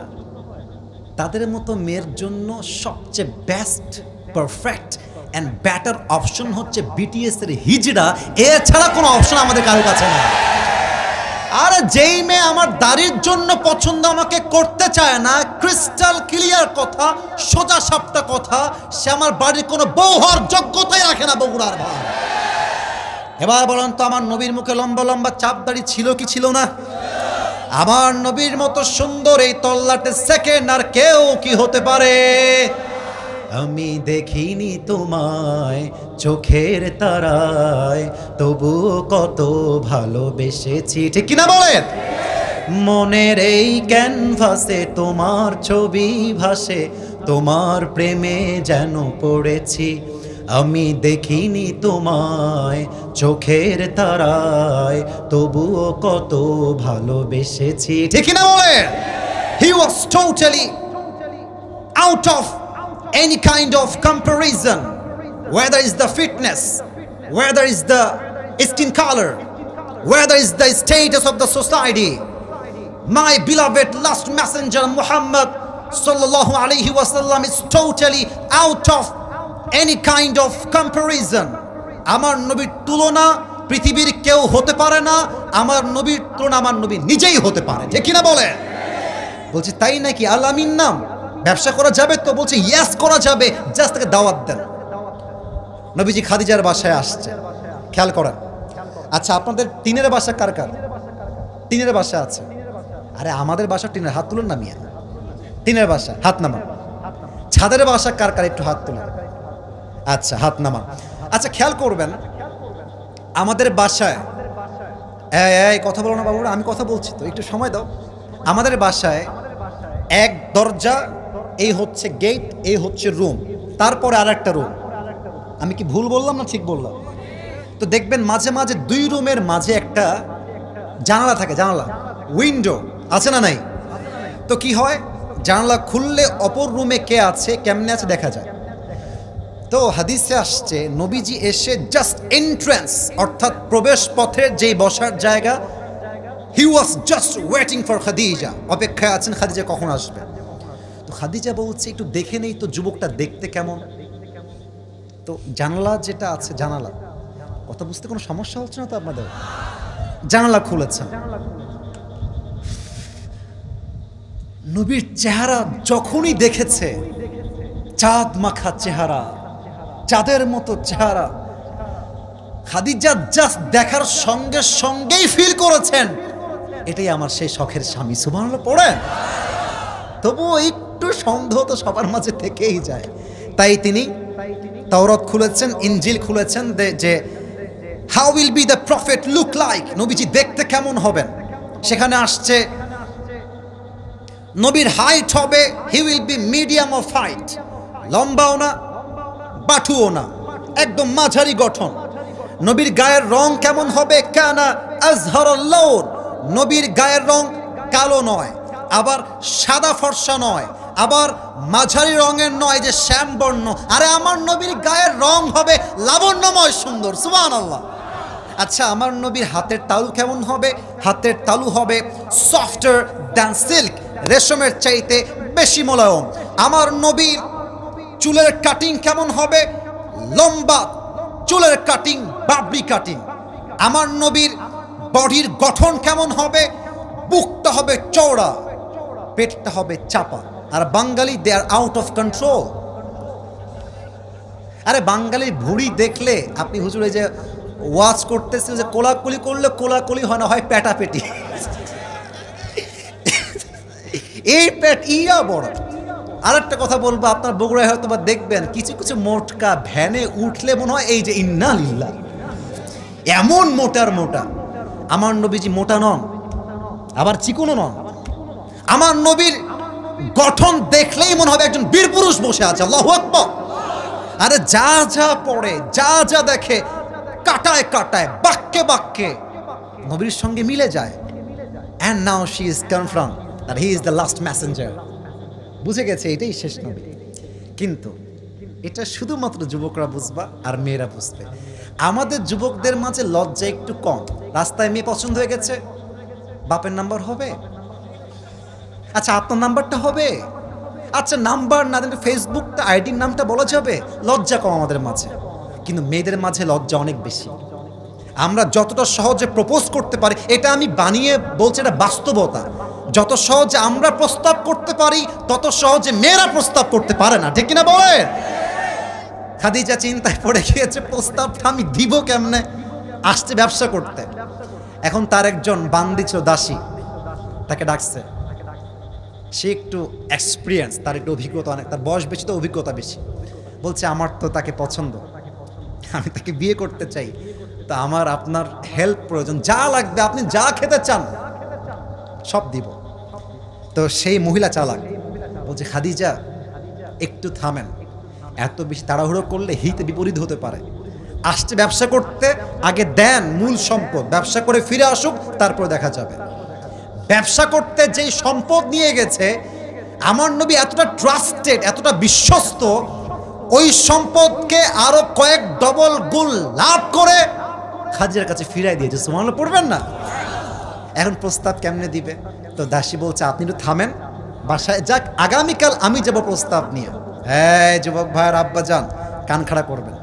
তাদের মতো মেয়ের জন্য সবচেয়ে best, perfect and better option হচ্ছে বিটিএস এর হিজড়া। এছাড়া কোনো অপশন আমাদের কারোর কাছে না। আর যেই মেয়ে আমার দাড়ির জন্য পছন্দ আমাকে করতে চায় না, ক্রিস্টাল ক্লিয়ার কথা, সোজা সাপটা কথা, সে আমার বাড়ির কোনো বউ হওয়ার যোগ্যতাই রাখে না। বগুড়ার ভাই, এবার বলেন তো আমার নবীর মুখে লম্বা লম্বা চাপ দাড়ি ছিল কি ছিল না? আমার নবীর মতো সুন্দর এই তল্লাটে সেকেন্ড আর কেউ কি হতে পারে? আমি দেখিনি তোমায় চোখের তারায়, তবুও কত ভালোবেসেছি, ঠিক কিনা বলেন? মনের এই ক্যানভাসে তোমার ছবি ভাসে, তোমার প্রেমে যেন পড়েছি। আমি দেখিনি তোমায় চোখের তারায়, তবুও কত ভালোবেসেছি, ঠিক কিনা বলেন? He was totally out of any kind of comparison, whether it's the fitness, whether it's the skin color, whether it's the status of the society. My beloved last messenger Muhammad sallallahu alaihi wasallam is totally out of any kind of comparison. আমার নবীর তুলনা পৃথিবীর কেউ হতে পারে না, আমার নবীর তুলনা আমার নবী নিজেই হতে পারে, ঠিক কিনা বলে? বলছি তাই নাকি? আল আমিন নাম ব্যবসা করা যাবে তো? বলছে ইয়েস করা যাবে, জাস্ট তাকে দাওয়াত দেন। নবীজি খাদিজার বাসায় আসছে, খেয়াল করেন। আচ্ছা, আপনাদের টিনের বাসা কার কার? টিনের বাসা আছে? আরে আমাদের বাসা টিনের, হাত তুলুন না মিয়া। টিনের বাসা হাত নামান। ছাদের বাসা কার কার? একটু হাত তুলুন। আচ্ছা, হাত নামান। আচ্ছা, খেয়াল করবেন আমাদের বাসায়, এই কথা বলো না বাবুরা, আমি কথা বলছি তো, একটু সময় দাও। আমাদের বাসায় এক দরজা, এই হচ্ছে গেট, এই হচ্ছে রুম, তারপরে আর একটা রুম। আমি কি ভুল বললাম না ঠিক বললাম? তো দেখবেন মাঝে মাঝে দুই রুমের মাঝে একটা জানালা থাকে, জানালা, উইন্ডো আছে না নাই? তো কি হয়, জানালা খুললে অপর রুমে কে আছে, কেমনে আছে দেখা যায়। তো হাদিসে আসছে নবীজি এসে জাস্ট এন্ট্রান্স, অর্থাৎ প্রবেশ পথের যেই বসার জায়গা, he was just waiting for Khadija, অপেক্ষায় আছেন খাদিজা কখন আসবে। তো খাদিজা বলছে একটু দেখে নেই তো যুবকটা দেখতে কেমন। তো জানালা যেটা আছে, জানালা, কথা বুঝতে কোনো সমস্যা হচ্ছে না তো আপনাদের? জানালা খুলেছেন, নবীর চেহারা যখনই দেখেছে, চাঁদ মাখা চেহারা, চাঁদের মতো চেহারা, খাদিজা জাস্ট দেখার সঙ্গে সঙ্গেই ফিল করেছেন এটাই আমার সেই শখের স্বামী। সুবহানাল্লাহ পড়েন। তবুও একটু সন্দেহ তো সবার মাঝে থেকেই যায়। তাই তিনি তাওরাত খুলেছেন, ইনজিল খুলেছেন, যে how will be the prophet look like, নবীজি দেখতে কেমন হবেন। সেখানে আসছে নবীর হাইট হবে, he will be medium of height, লম্বাও না বাটুও না, একদম মাঝারি গঠন। নবীর গায়ের রং কেমন হবে, কানা আজহারুল লাউন, নবীর গায়ের রং কালো নয়, আবার সাদা ফর্সা নয়, আবার মাঝারি রঙের নয় যে শ্যামবর্ণ। আরে আমার নবীর গায়ের রং হবে লাবণ্যময় সুন্দর। সুবহানাল্লাহ। আচ্ছা, আমার নবীর হাতের তালু কেমন হবে? হাতের তালু হবে সফটার দ্যান সিল্ক, রেশমের চাইতে বেশি মোলায়ম। আমার নবীর চুলের কাটিং কেমন হবে? লম্বা চুলের কাটিং, বাবরি কাটিং। আমার নবীর বডির গঠন কেমন হবে? বুকটা হবে চওড়া, পেটটা হবে চাপা। আর বাঙালি, দে আর আউট অফ কন্ট্রোল। আরে বাঙালির ভুঁড়ি দেখলে আপনি হুজুর এই যে ওয়াজ করতেছি, যে কোলাকুলি করলে কোলাকুলি হয় না, হয় পেটাপেটি। এই পেট ইয়া বড়। আর একটা কথা বলবো, আপনার বগুড়ায় হয়তো বা দেখবেন কিছু কিছু মোটকা ভ্যানে উঠলে মনে হয় এই যে ইন্না লিল্লাহ, এমন মোটার মোটা। আমার নবীজি মোটা নন, আবার চিকনও নন। আমার নবীর গঠন দেখলেই মনে হবে একজন বীর পুরুষ বসে আছে। আল্লাহু আকবার। আরে যা যা পড়ে, যা যা দেখে, কাটায় কাটায়, বাক্যে বাক্যে নবীর সঙ্গে মিলে যায়। And now she is confirm that he is the last Messenger. বুঝে গেছে এটাই শেষ নবী। কিন্তু এটা শুধুমাত্র যুবকরা বুঝবা আর মেয়েরা বুঝবে। আমাদের যুবকদের মাঝে লজ্জা একটু কম। রাস্তায় মেয়ে পছন্দ হয়ে গেছে, বাপের নাম্বার হবে? আচ্ছা, আপনার নাম্বারটা হবে? আচ্ছা, নাম্বার না দিলে ফেসবুকটা, আইডির নামটা বলা যাবে? লজ্জা কম আমাদের মাঝে। কিন্তু মেয়েদের মাঝে লজ্জা অনেক বেশি। আমরা যতটা সহজে প্রপোজ করতে পারি, এটা আমি বানিয়ে বলছি, এটা বাস্তবতা। যত সহজে আমরা প্রস্তাব করতে পারি, তত সহজে মেয়েরা প্রস্তাব করতে পারে না। ঠিক কিনা বলেন? খাদিজা চিন্তায় পড়ে গিয়েছে, প্রস্তাবটা আমি দিব কেমনে? আসছে ব্যবসা করতে। এখন তার একজন বান্দি ছিল, দাসী, তাকে ডাকছে। সে একটু এক্সপিরিয়েন্স, তার একটু অভিজ্ঞতা অনেক, তার বয়স বেশি তো অভিজ্ঞতা বেশি। বলছে আমার তো তাকে পছন্দ, আমি তাকে বিয়ে করতে চাই, তা আমার আপনার হেল্প প্রয়োজন, যা লাগবে, আপনি যা খেতে চান সব দিব। তো সেই মহিলা চালাক, বলছে খাদিজা একটু থামেন, এত বেশি তাড়াহুড়ো করলে হিতে বিপরীত হতে পারে। আসছে ব্যবসা করতে, আগে দেন মূল সম্পদ, ব্যবসা করে ফিরে আসুক, তারপর দেখা যাবে। ব্যবসা করতে যেই সম্পদ নিয়ে গেছে, আমার নবী এতটা ট্রাস্টেড, এতটা বিশ্বস্ত, ওই সম্পদকে আরো কয়েক ডবল গুণ লাভ করে খাদিজার কাছে ফিরাই দিয়েছে। সুবহানাল্লাহ পড়বেন না? এখন প্রস্তাব কেমনে দিবে? তো দাসী বলছে আপনি একটু থামেন, বাসায় যাক, আগামীকাল আমি যাব প্রস্তাব নিয়ে। হ্যাঁ যুবক ভাইয়ের আব্বা যান, কান খাড়া করবেন।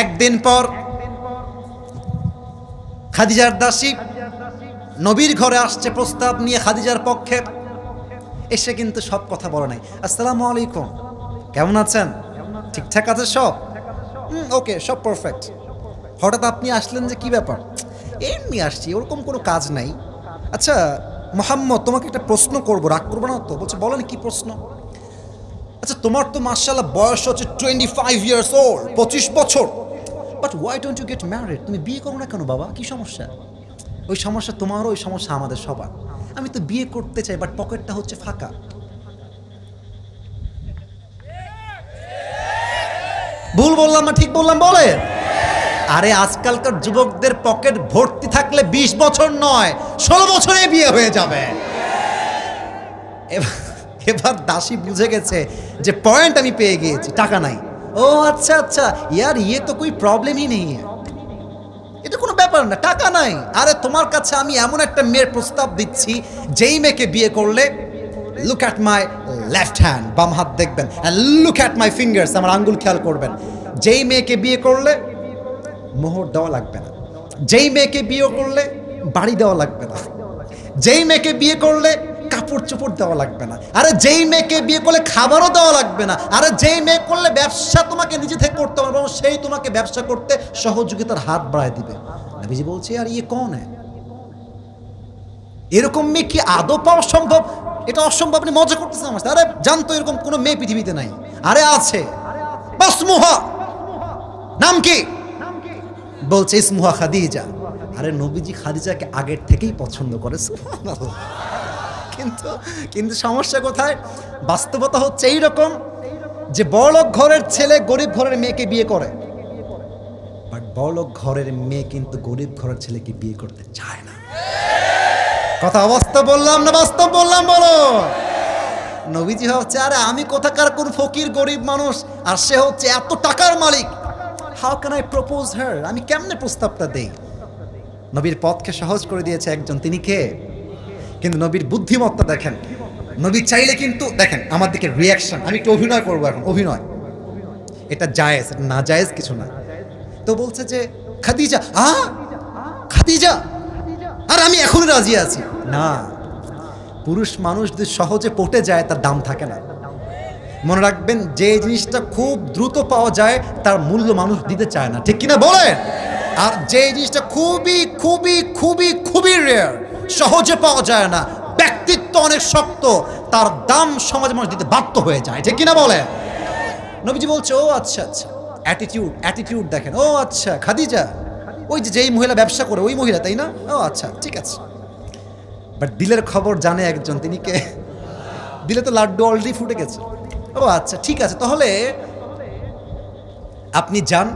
একদিন পর খাদিজার দাসী নবীর ঘরে আসছে প্রস্তাব নিয়ে খাদিজার পক্ষে। এসে কিন্তু সব কথা বলে নাই। আসসালামু আলাইকুম, কেমন আছেন? ঠিকঠাক আছে সব? ওকে, সব পারফেক্ট। হঠাৎ আপনি আসলেন যে কি ব্যাপার? এমনি আসছি, ওরকম কোনো কাজ নাই। আচ্ছা মোহাম্মদ, তোমাকে একটা প্রশ্ন করবো, রাগ করবো না তো? বলছে বলেন কি প্রশ্ন। আচ্ছা তোমার তো মাশাআল্লাহ বয়স হচ্ছে 25 ইয়ার্স ওল্ড, 25 বছর, but why don't you get married? তুমি বিয়ে করো না কেন বাবা, কি সমস্যা? ওই সমস্যা তোমারও, ওই সমস্যা আমাদের সবার। আমি তো বিয়ে করতে চাই, বাট পকেটটা হচ্ছে ফাঁকা। ভুল বললাম না ঠিক বললাম বলে? আরে আজকালকার যুবকদের পকেট ভর্তি থাকলে 20 বছর নয় 16 বছরে বিয়ে হয়ে যাবে। এবার দাসী বুঝে গেছে যে পয়েন্ট আমি পেয়ে গিয়েছি, টাকা নাই। ও আচ্ছা আচ্ছা, ইয়ার ইয়ে তো কোই প্রবলেমই নেই, এটা কোনো ব্যাপার না, টাকা নাই। আরে তোমার কাছে আমি এমন একটা মেয়ের প্রস্তাব দিচ্ছি, যেই মেয়েকে বিয়ে করলে, look at my left hand, বাম হাত দেখবেন, and look at my fingers, আমার আঙ্গুল খেয়াল করবেন। যেই মেয়েকে বিয়ে করলে মোহর দেওয়া লাগবে না, যেই মেয়েকে বিয়ে করলে বাড়ি দেওয়া লাগবে না, যেই মেয়েকে বিয়ে করলে কাপড় চোপড় দেওয়া লাগবে না, আরে যেই মেয়েকে বিয়ে করলে খাবারও দেওয়া লাগবে না, আরে যেই মেয়ে করলে ব্যবসা তোমাকে নিজে থেকে করতে হবে এবং সেই তোমাকে ব্যবসা করতে সহযোগিতার হাত বাড়ায় দিবে। নবীজি বলছে আর ইয়ে কোন এরকম মেয়ে কি আদৌ পাওয়া সম্ভব? এটা অসম্ভব, আপনি মজা করতেছেন আমার সাথে। আরে জানতো এরকম কোনো মেয়ে পৃথিবীতে নাই। আরে আছে, বাসমুহা, নাম কি? বলছে ইসমুহা খাদিজা। আরে নবীজি খাদিজাকে আগের থেকেই পছন্দ করে, সুবহানাল্লাহ। কিন্তু সমস্যা কোথায়? বাস্তবতা হচ্ছে এইরকম যে বড়লোক ঘরের ছেলে গরিব ঘরের মেয়েকে বিয়ে করে, বাট বড়লোক ঘরের মেয়ে কিন্তু গরিব ঘরের ছেলেকে বিয়ে করতে চায় না। কথা অবাস্তব বললাম না বাস্তব বললাম বলো? নবীজি হচ্ছে আরে আমি কোথাকার কোন ফকির গরিব মানুষ, আর সে হচ্ছে এত টাকার মালিক, হাউ ক্যান আই প্রপোজ হার? আমি কেমনে প্রস্তাবটা দেই? নবীর পথকে সহজ করে দিয়েছে একজন, তিনি কে? কিন্তু নবীর বুদ্ধিমত্তা দেখেন। নবী চাইলে কিন্তু দেখেন আমার দিকে রিয়াকশন, আমি একটু অভিনয় করবো এখন, অভিনয় এটা জায়েজ, এটা না জায়েজ কিছু না। তো বলছে যে খাদিজা, খাদিজা, আর আমি এখনই রাজি আছি। না, পুরুষ মানুষ যদি সহজে পটে যায় তার দাম থাকে না। মনে রাখবেন, যে জিনিসটা খুব দ্রুত পাওয়া যায় তার মূল্য মানুষ দিতে চায় না, ঠিক কিনা বলেন? আর যে জিনিসটা খুবই খুবই খুবই খুবই রেয়ার, সহজে পাওয়া যায় না, ব্যক্তিত্ব অনেক শক্ত, তার দাম সমাজে মানুষ দিতে বাধ্য হয়ে যায়, ঠিক কিনা বলেন? নবীজি বলছে ও আচ্ছা আচ্ছা, অ্যাটিটিউড দেখেন। ও আচ্ছা খাদিজা, ওই যে যেই মহিলা ব্যবসা করে ওই মহিলা, তাই না? ও আচ্ছা ঠিক আছে। বাট দিলের খবর জানে একজন, তিনি কে? দিলে তো লাড্ডু অলরেডি ফুটে গেছে। ও আচ্ছা ঠিক আছে, তাহলে আপনি যান,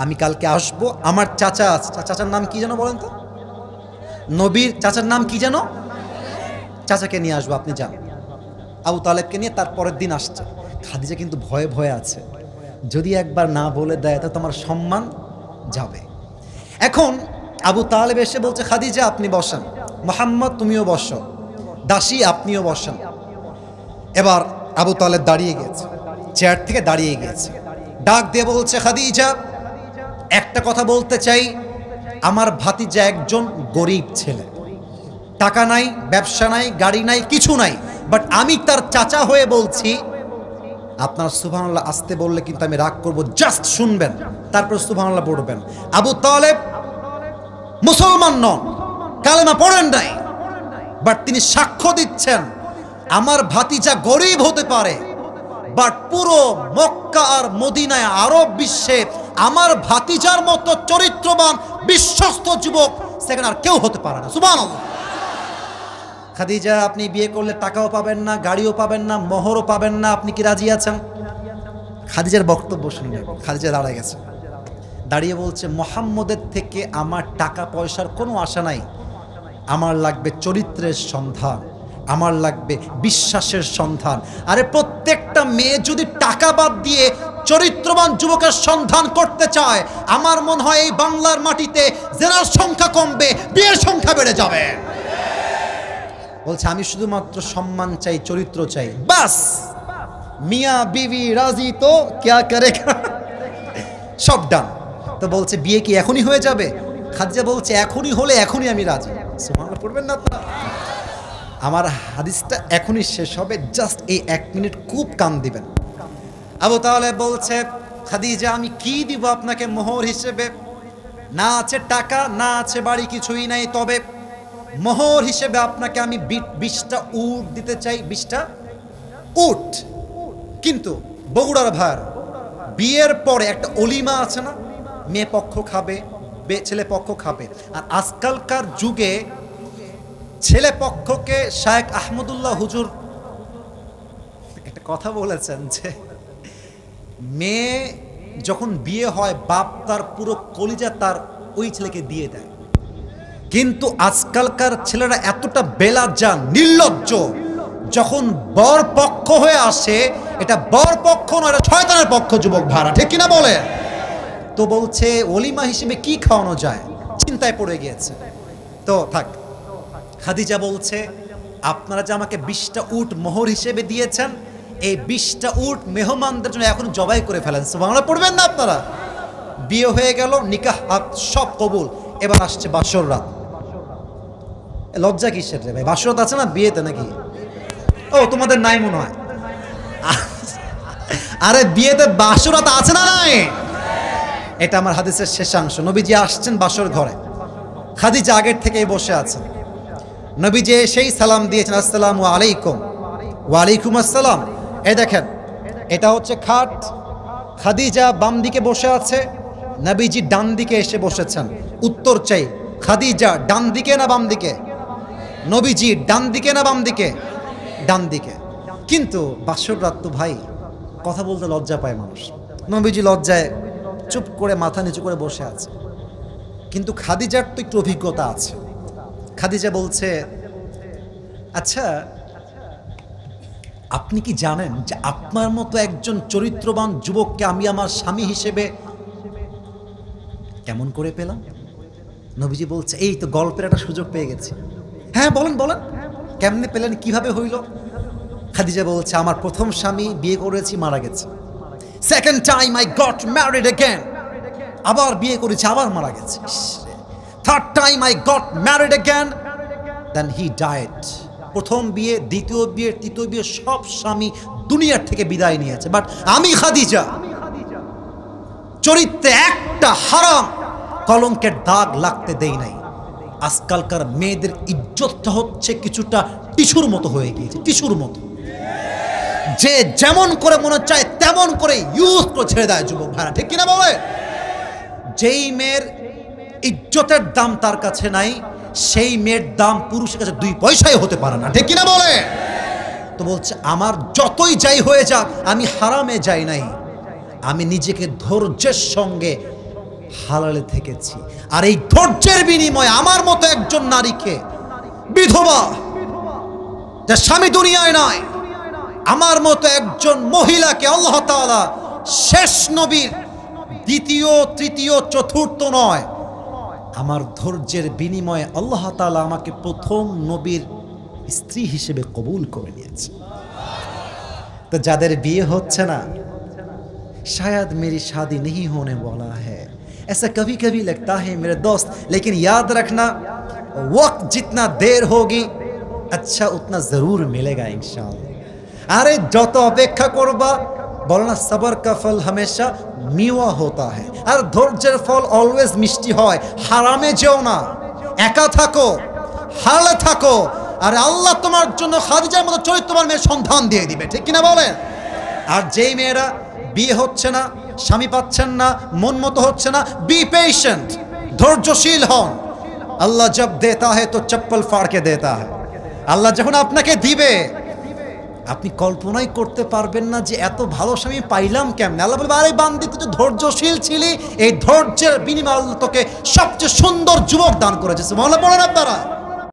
আমি কালকে আসবো। আমার চাচা আছে, চাচার নাম কি যেন বলেন তো? নবীর চাচার নাম কি যেন? চাচাকে নিয়ে আসবো, আপনি যান। আবু তালেবকে নিয়ে তার পরের দিন আসছে। খাদিজা কিন্তু ভয়ে ভয়ে আছে, যদি একবার না বলে দেয় তো তোমার সম্মান যাবে। এখন আবু তালেব এসে বলছে খাদিজা আপনি বসেন, মুহাম্মদ তুমিও বসো, দাসী আপনিও বসেন। এবার আবু তালেব দাঁড়িয়ে গেছে, চেয়ার থেকে দাঁড়িয়ে গেছে, ডাক দিয়ে বলছে খাদিজা একটা কথা বলতে চাই, আমার ভাতিজা একজন গরিব ছেলে, টাকা নাই, ব্যবসা নাই, গাড়ি নাই, কিছু নাই, বাট আমি তার চাচা হয়ে বলছি, আপনার সুবহানাল্লাহ আসতে বললে কিন্তু আমি রাগ করব, জাস্ট শুনবেন তারপর সুবহানাল্লাহ পড়বেন। আবু তালেব মুসলমান নন, কালেমা পড়েন নাই, বাট তিনি সাক্ষ্য দিচ্ছেন আমার ভাতিজা গরিব হতে পারে, বাট পুরো মক্কা আর মদিনায় আরব বিশ্বে আমার ভাতিজার মতো চরিত্রবান বিশ্বস্ত যুবক সেখানে আর কেউ হতে পারে না। সুবহানাল্লাহ। খাদিজা আপনি বিয়ে করলে টাকাও পাবেন না, গাড়িও পাবেন না, মোহরও পাবেন না, আপনি কি রাজি আছেন? খাদিজার বক্তব্য শুনলেন, খাদিজা দাঁড়ায় গেছে, দাঁড়িয়ে বলছে মুহাম্মদের থেকে আমার টাকা পয়সার কোনো আশা নাই, আমার লাগবে চরিত্রের সন্ধান, আমার লাগবে বিশ্বাসের সন্ধান। আরে প্রত্যেকটা মেয়ে যদি টাকা বাদ দিয়ে চরিত্রবান যুবকের সন্ধান করতে চায়, আমার মনে হয় এই বাংলার মাটিতে জেনার সংখ্যা কমবে, বিয়ের সংখ্যা বেড়ে যাবে। বলছে আমি শুধুমাত্র সম্মান চাই, চরিত্র চাই, বাস। মিয়া বিবি রাজি তো ক্যা করে, সব ডান। তো বলছে বিয়ে কি এখনই হয়ে যাবে? খাদিজা বলছে এখনই হলে এখনই আমি রাজি। সুবহানাল্লাহ পড়বেন না আপনারা? আমার হাদিসটা এখনই শেষ হবে, জাস্ট এই 1 মিনিট খুব কান দিবেন। আবু তালেব বলছে খাদিজা আমি কি দিব আপনাকে মোহর হিসেবে? না আছে টাকা, না আছে বাড়ি, কিছুই নাই, তবে মোহর হিসেবে আপনাকে আমি 20টা উট দিতে চাই। 20টা উট। কিন্তু বগুড়ার ভার, বিয়ের পরে একটা অলিমা আছে না, মেয়ে পক্ষ খাবে, ছেলে পক্ষ খাবে। আর আজকালকার যুগে ছেলে পক্ষকে শায়েখ আহমদুল্লাহ হুজুর একটা কথা বলেছেন যে মেয়ে যখন বিয়ে হয় বাপ তার পুরো কলিজা তার ওই ছেলেকে দিয়ে দেয়। কিন্তু আজকালকার ছেলেরা এতটা বেলাজ্জান, নির্লজ্জ, যখন বর পক্ষ হয়ে আসে, এটা বর পক্ষ নয়, এটা শয়তানের পক্ষ যুবক ভাড়া, ঠিক কিনা বলে? তো বলছে অলিমা হিসেবে কি খাওয়ানো যায়, চিন্তায় পড়ে গিয়েছে। তো থাক, খাদিজা বলছে আপনারা যে আমাকে 20টা উট মোহর হিসেবে দিয়েছেন, এই 20টা উট মেহমানদের জন্য এখন জবাই করে ফেলেন। সুবহানাল্লাহ পড়বেন না আপনারা? বিয়ে হয়ে গেল, নিকাহ সব কবুল, এবার আসছে বাসর রাত। লজ্জা কিসের রে ভাই? বাসর রাত আছে না বিয়েতে নাকি? ও তোমাদের নাই মনে হয়। আরে বিয়েতে বাসর রাত আছে না নাই? এটা আমার হাদিসের শেষাংশ। নবীজি আসছেন বাসর ঘরে, খাদিজা আগের থেকেই বসে আছেন। নবীজি সেই সালাম দিয়েছেন, আসসালামু আলাইকুম। ওয়ালাইকুম আসসালাম। এই দেখেন, এটা হচ্ছে খাট, খাদিজা বাম দিকে বসে আছে, নবীজি ডান দিকে এসে বসেছেন। উত্তর চাই, খাদিজা ডান দিকে না বাম দিকে? নবীজি ডান দিকে না বাম দিকে? ডান দিকে। কিন্তু বাসর রাত তো ভাই, কথা বলতে লজ্জা পায় মানুষ। নবীজি লজ্জায় চুপ করে মাথা নিচু করে বসে আছে। কিন্তু খাদিজার তো একটু অভিজ্ঞতা আছে। খাদিজা বলছে, আচ্ছা আপনি কি জানেন যে আপনার মতো একজন চরিত্রবান যুবককে আমি আমার স্বামী হিসেবে কেমন করে পেলাম? নবীজি বলছে, এই তো গল্পের একটা সুযোগ পেয়ে গেছি। হ্যাঁ বলেন বলেন, কেমনে পেলেন, কিভাবে হইল? খাদিজা বলছে, আমার প্রথম স্বামী বিয়ে করেছি, মারা গেছে। Second time I got married again, আবার বিয়ে করেছি, আবার মারা গেছে। Third time I got married again, then he died. প্রথম বিয়ে, দ্বিতীয় বিয়ে, তৃতীয় বিয়ে, সব স্বামী দুনিয়ার থেকে বিদায় নিয়েছে, বাট আমি খাদিজা চরিত্রে একটা হারাম কলঙ্কের দাগ লাগতে দেই নাই। আজকালকার মেয়েদের ইজ্জতটা হচ্ছে কিছুটা টিস্যুর মতো হয়ে গিয়েছে, টিস্যুর মতো, যে যেমন করে মনে চায় তেমন করে ইউজ করে ছেড়ে দেয় যুবক ভাড়া, ঠিক কিনা বলে? যেই মেয়ের ইজ্জতের দাম তার কাছে নাই, সেই মেয়ের দাম পুরুষের কাছে 2 পয়সাই হতে পারে না, ঠিক কিনা বলে? তো বলছে, আমার যতই যাই হয়ে যাক, আমি হারামে যাই নাই, আমি নিজেকে ধৈর্যের সঙ্গে হালালে থেকেছি। আর এই ধৈর্যের বিনিময়ে আমার মতো একজন নারীকে, বিধবা যার স্বামী দুনিয়ায় নয়, আমার মতো একজন মহিলাকে আল্লাহ তাআলা শেষ নবীর দ্বিতীয়, তৃতীয়, চতুর্থ নয়, আমার ধৈর্যের বিনিময়ে আল্লাহ তাআলা আমাকে প্রথম নবীর স্ত্রী হিসেবে কবুল করে নিয়েছে। তো যাদের বিয়ে হচ্ছে না, शायद मेरी शादी नहीं होने वाला है, ऐसा कभी कभी लगता है मेरे दोस्त, लेकिन याद रखना वक्त जितना देर होगी अच्छा उतना जरूर मिलेगा इंशाअल्लाह। अरे যত অপেক্ষা করবা, বলো না সবর কা ফল হামেশা মিওয়া होता है, আর ধৈর্যের ফল অলওয়েজ মিষ্টি হয়। হারামে যেও না, একা থাকো, হারালে থাকো, আর আল্লাহ তোমার জন্য খাদিজার মতো চরিত্রবান মেয়ের সন্ধান দিয়ে দিবে, ঠিক কিনা বলেন? আর যেই মেয়েরা বিয়ে হচ্ছে না, স্বামী পাচ্ছেন না, মন মতো হচ্ছে না, বি পেশেন্ট, ধৈর্যশীল হন। আল্লাহ জব দেতা है तो চপ্পল ফাড় কে দেতা है। আল্লাহ যখন আপনাকে দিবে, আপনি কল্পনাই করতে পারবেন না যে এত ভালো স্বামী পাইলাম কেমনে। আল্লাহ বলবে, আরে বান্দি তুই তো ধৈর্যশীল ছিলি, এই ধৈর্যের বিনিময়ে আল্লাহ তোকে সবচেয়ে সুন্দর যুবক দান করেছে। সুবহানাল্লাহ বলেন আপনারা।